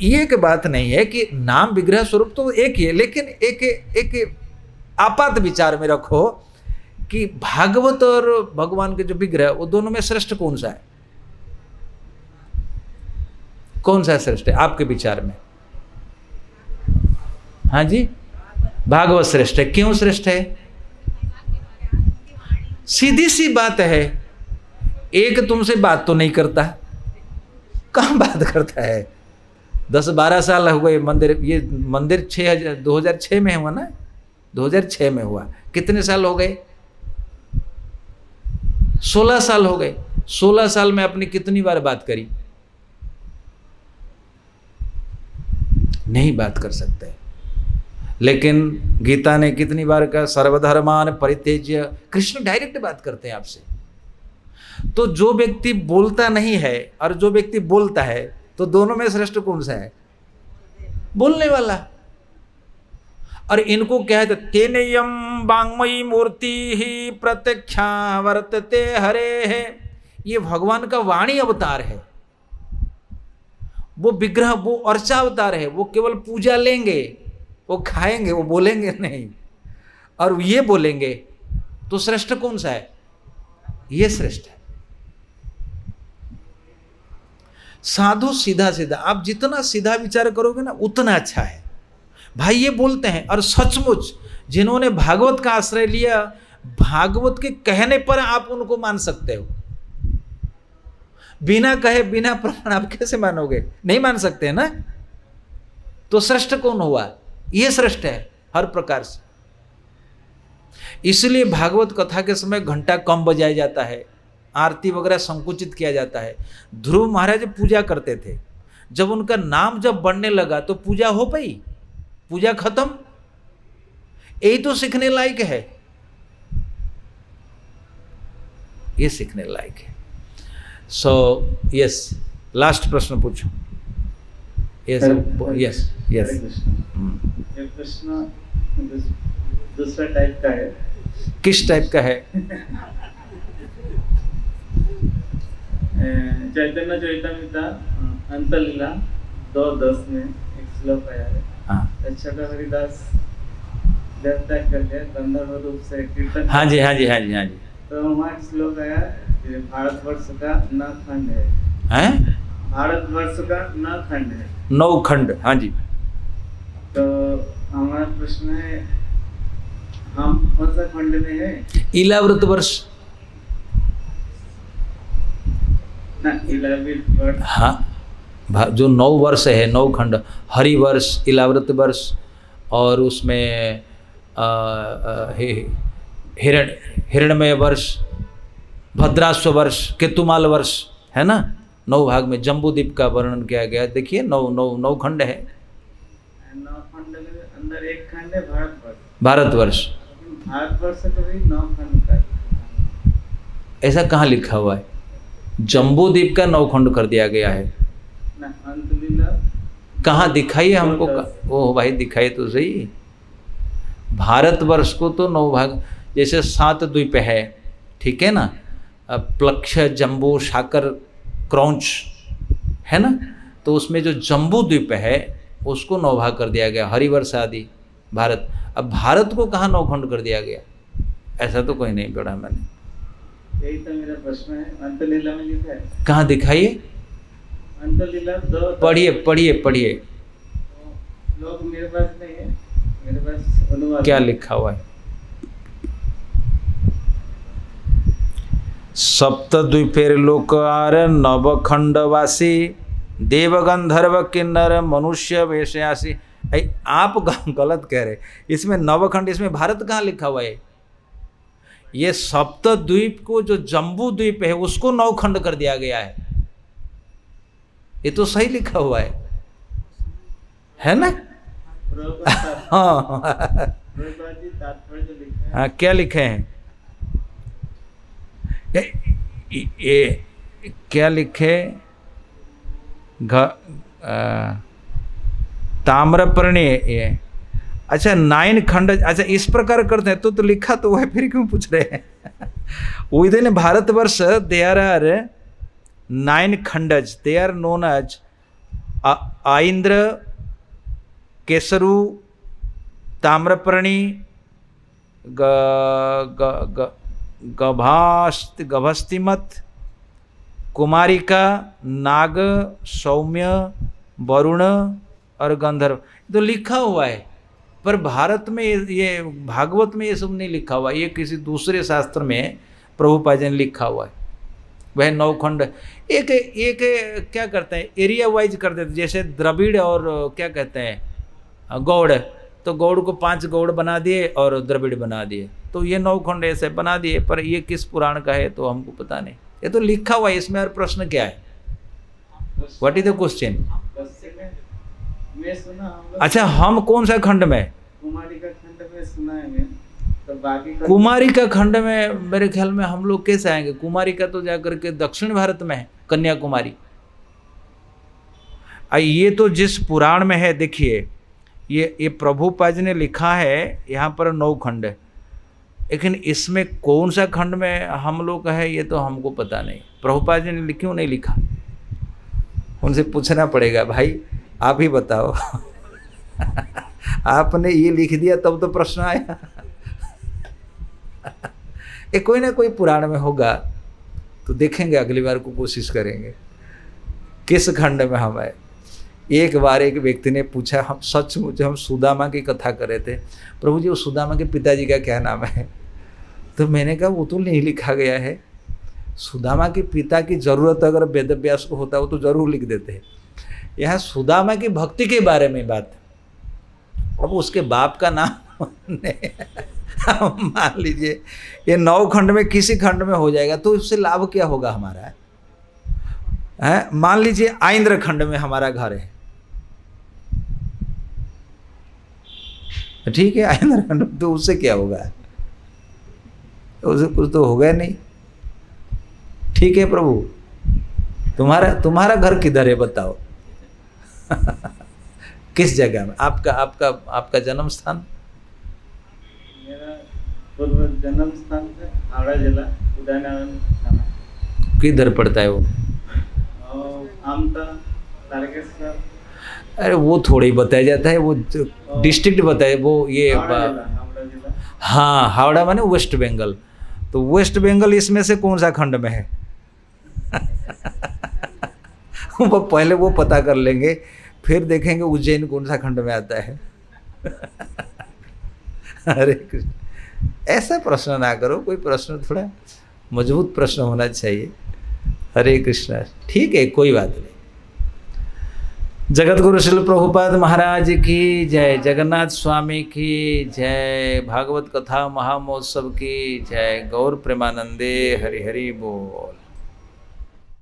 ये की बात नहीं है कि नाम विग्रह स्वरूप तो एक ही है, लेकिन एक आपात विचार में रखो कि भागवत और भगवान के जो विग्रह, वो दोनों में श्रेष्ठ कौन सा है? कौन सा श्रेष्ठ है आपके विचार में? हाँ जी, भागवत श्रेष्ठ है। क्यों श्रेष्ठ है? सीधी सी बात है, एक तुमसे बात तो नहीं करता, कहाँ बात करता है? 10-12 साल हो गए मंदिर, ये मंदिर 2006 में हुआ ना, 2006 में हुआ। कितने साल हो गए? 16 साल हो गए। 16 साल में आपने कितनी बार बात करी? नहीं बात कर सकते। लेकिन गीता ने कितनी बार कहा सर्वधर्मान परित्यज्य, कृष्ण डायरेक्ट बात करते हैं आपसे। तो जो व्यक्ति बोलता नहीं है और जो व्यक्ति बोलता है, तो दोनों में श्रेष्ठ कौन सा है? बोलने वाला। और इनको क्या है? तेनेयम वाङ्मयी मूर्ति ही प्रत्यक्षा वर्तते हरे है। ये भगवान का वाणी अवतार है, वो विग्रह, वो अर्चा अवतार है। वो केवल पूजा लेंगे, वो खाएंगे, वो बोलेंगे नहीं। और ये बोलेंगे तो श्रेष्ठ कौन सा है? ये श्रेष्ठ है। साधु सीधा सीधा, आप जितना सीधा विचार करोगे ना उतना अच्छा है। भाई ये बोलते हैं, और सचमुच जिन्होंने भागवत का आश्रय लिया, भागवत के कहने पर आप उनको मान सकते हो। बिना कहे बिना प्रमाण आप कैसे मानोगे? नहीं मान सकते ना। तो श्रेष्ठ कौन हुआ? ये श्रेष्ठ है हर प्रकार से। इसलिए भागवत कथा के समय घंटा कम बजाया जाता है, आरती वगैरह संकुचित किया जाता है। ध्रुव महाराज पूजा करते थे, जब उनका नाम जब बढ़ने लगा तो पूजा हो पाई? पूजा खत्म। यही तो सीखने लायक है, ये सीखने लायक है। सो यस, लास्ट प्रश्न पूछो। Yes yes yes. ये प्रश्न दूसरा टाइप का है। किस टाइप का है? चैतन्य चरितामृत अंतलीला 2:10 में एक श्लोक आया है। हाँ छठा हरिदास देव त्याग करके गंधर्व रूप से कीर्तन। हाँ जी हाँ जी हाँ जी हाँ जी। तो वहाँ एक श्लोक आया, भारतवर्ष का 9 खंड है। हैं? भारतवर्ष का 9 खंड है। 9 खंड, हाँ जी। तो हमारा प्रश्न है, हम कौन सा खंड में है? इलाव्रत वर्ष। ना, इलाव्रत वर्ष। हाँ, जो 9 वर्ष है, 9 खंड, हरि वर्ष, इलाव्रत वर्ष, और उसमें हिरण्मय वर्ष, भद्राश्व वर्ष, केतुमाल वर्ष, है ना। 9 भाग में जम्बूद्वीप का वर्णन किया गया। देखिए 9 खंड है। 9 खंड के अंदर एक खंड है भारतवर्ष। भारतवर्ष। भारतवर्ष का भी 9 खंड का। ऐसा कहाँ लिखा हुआ है? जम्बूद्वीप का 9 खंड कर दिया गया है। ना, अंतलीला कहाँ दिखाइए हमको? ओह भाई दिखाइए तो सही। भारतवर्ष को तो 9 भाग, जैसे 7 द्वीप है, ठीक है ना, प्लक्ष, जम्बू, शाकर, क्रौंच, है ना। तो उसमें जो जम्बू द्वीप है उसको 9 भाग कर दिया गया, हरिवर्ष आदि भारत। अब भारत को कहाँ 9 खंड कर दिया गया? ऐसा तो कोई नहीं पढ़ा मैंने। यही तो मेरा प्रश्न है। अंतलीला में लिखा है। कहाँ दिखाइए? अंतलीला 2। पढ़िए पढ़िए पढ़िए। लोग मेरे पास नहीं है, मेरे पास अनुवाद। क्या लिखा हुआ है? सप्तद्वीपेर लोकार नवखंडवासी देव गंधर्व किन्नर मनुष्य वेशयासी। आप गलत कह रहे, इसमें नवखंड, इसमें भारत कहाँ लिखा हुआ है? ये सप्तद्वीप को, जो जम्बू द्वीप है, उसको 9 खंड कर दिया गया है। ये तो सही लिखा हुआ है ना। हाँ हाँ, क्या लिखे हैं? ये क्या लिखे? ताम्रपर्णी। ये अच्छा 9 खंड। अच्छा इस प्रकार करते हैं तो लिखा तो है, फिर क्यों पूछ रहे हैं? विदिन भारतवर्ष देयर आर 9 खंडज। They are known as Aindra, Kaseru, Tamraparni, Gabhastimat, Kumarika, Naga, Saumya, Varuna और गंधर्व। तो लिखा हुआ है, पर भारत में ये भागवत में ये सब नहीं लिखा हुआ। ये किसी दूसरे शास्त्र में प्रभुपाद जी ने लिखा हुआ है। वह 9 खंड एक क्या करते हैं, एरिया वाइज कर देते। जैसे द्रविड़ और क्या कहते हैं गौड़, तो गौड़ को 5 गौड़ बना दिए और द्रविड़ बना दिए, तो ये 9 खंड ऐसे बना दिए। पर ये किस पुराण का है तो हमको पता नहीं। ये तो लिखा हुआ है, इसमें और प्रश्न क्या है? What is the question? मैं सुना हम लोग अच्छा हम कौन सा खंड में? में सुनाएंगे तो बाकी का कुमारी का खंड में मेरे ख्याल में हम लोग कैसे आएंगे? कुमारी का तो जाकर के दक्षिण भारत में है, कन्याकुमारी। ये तो जिस पुराण में है, देखिए ये प्रभुपाद जी ने लिखा है, यहाँ पर 9 खंड है, लेकिन इसमें कौन सा खंड में हम लोग का है ये तो हमको पता नहीं। प्रभुपाद जी ने क्यों नहीं लिखा, उनसे पूछना पड़ेगा, भाई आप ही बताओ। आपने ये लिख दिया तब तो प्रश्न आया। ये कोई ना कोई पुराण में होगा, तो देखेंगे, अगली बार को कोशिश करेंगे किस खंड में हम है। एक बार एक व्यक्ति ने पूछा, हम सचमुच हम सुदामा की कथा कर रहे थे, प्रभु जी वो सुदामा के पिताजी का क्या नाम है? तो मैंने कहा वो तो नहीं लिखा गया है। सुदामा के पिता की जरूरत अगर वेद व्यास को होता वो तो जरूर लिख देते। यहाँ सुदामा की भक्ति के बारे में बात, अब उसके बाप का नाम मान लीजिए ये 9 खंड में किसी खंड में हो जाएगा तो उससे लाभ क्या होगा हमारा? है मान लीजिए आइंद्र खंड में हमारा घर है, ठीक है, आइंद्र खंड, तो उससे क्या होगा? उसे कुछ तो होगा नहीं। ठीक है प्रभु, तुम्हारा घर किधर है बताओ? किस जगह में? आपका जन्म स्थान? मेरा पूर्व जन्म स्थान है हावड़ा जिला, उदयनारायण थाना। किधर पड़ता है वो? आमता, तारकेश्वर। अरे वो थोड़ा ही बताया जाता है, वो डिस्ट्रिक्ट बताए वो ये हावड़ा जिला। हाँ, हावड़ा माने वेस्ट बंगाल। तो वेस्ट बंगाल इसमें से कौन सा खंड में है? वो पहले वो पता कर लेंगे, फिर देखेंगे उज्जैन कौन सा खंड में आता है। अरे कृष्ण, ऐसा प्रश्न ना करो, कोई प्रश्न थोड़ा मजबूत प्रश्न होना चाहिए। हरे कृष्ण। ठीक है, कोई बात नहीं। जगत गुरु श्रील प्रभुपाद महाराज की जय, जगन्नाथ स्वामी की जय, भागवत कथा महामहोत्सव की जय, गौर प्रेमानंदे हरि हरि बोल।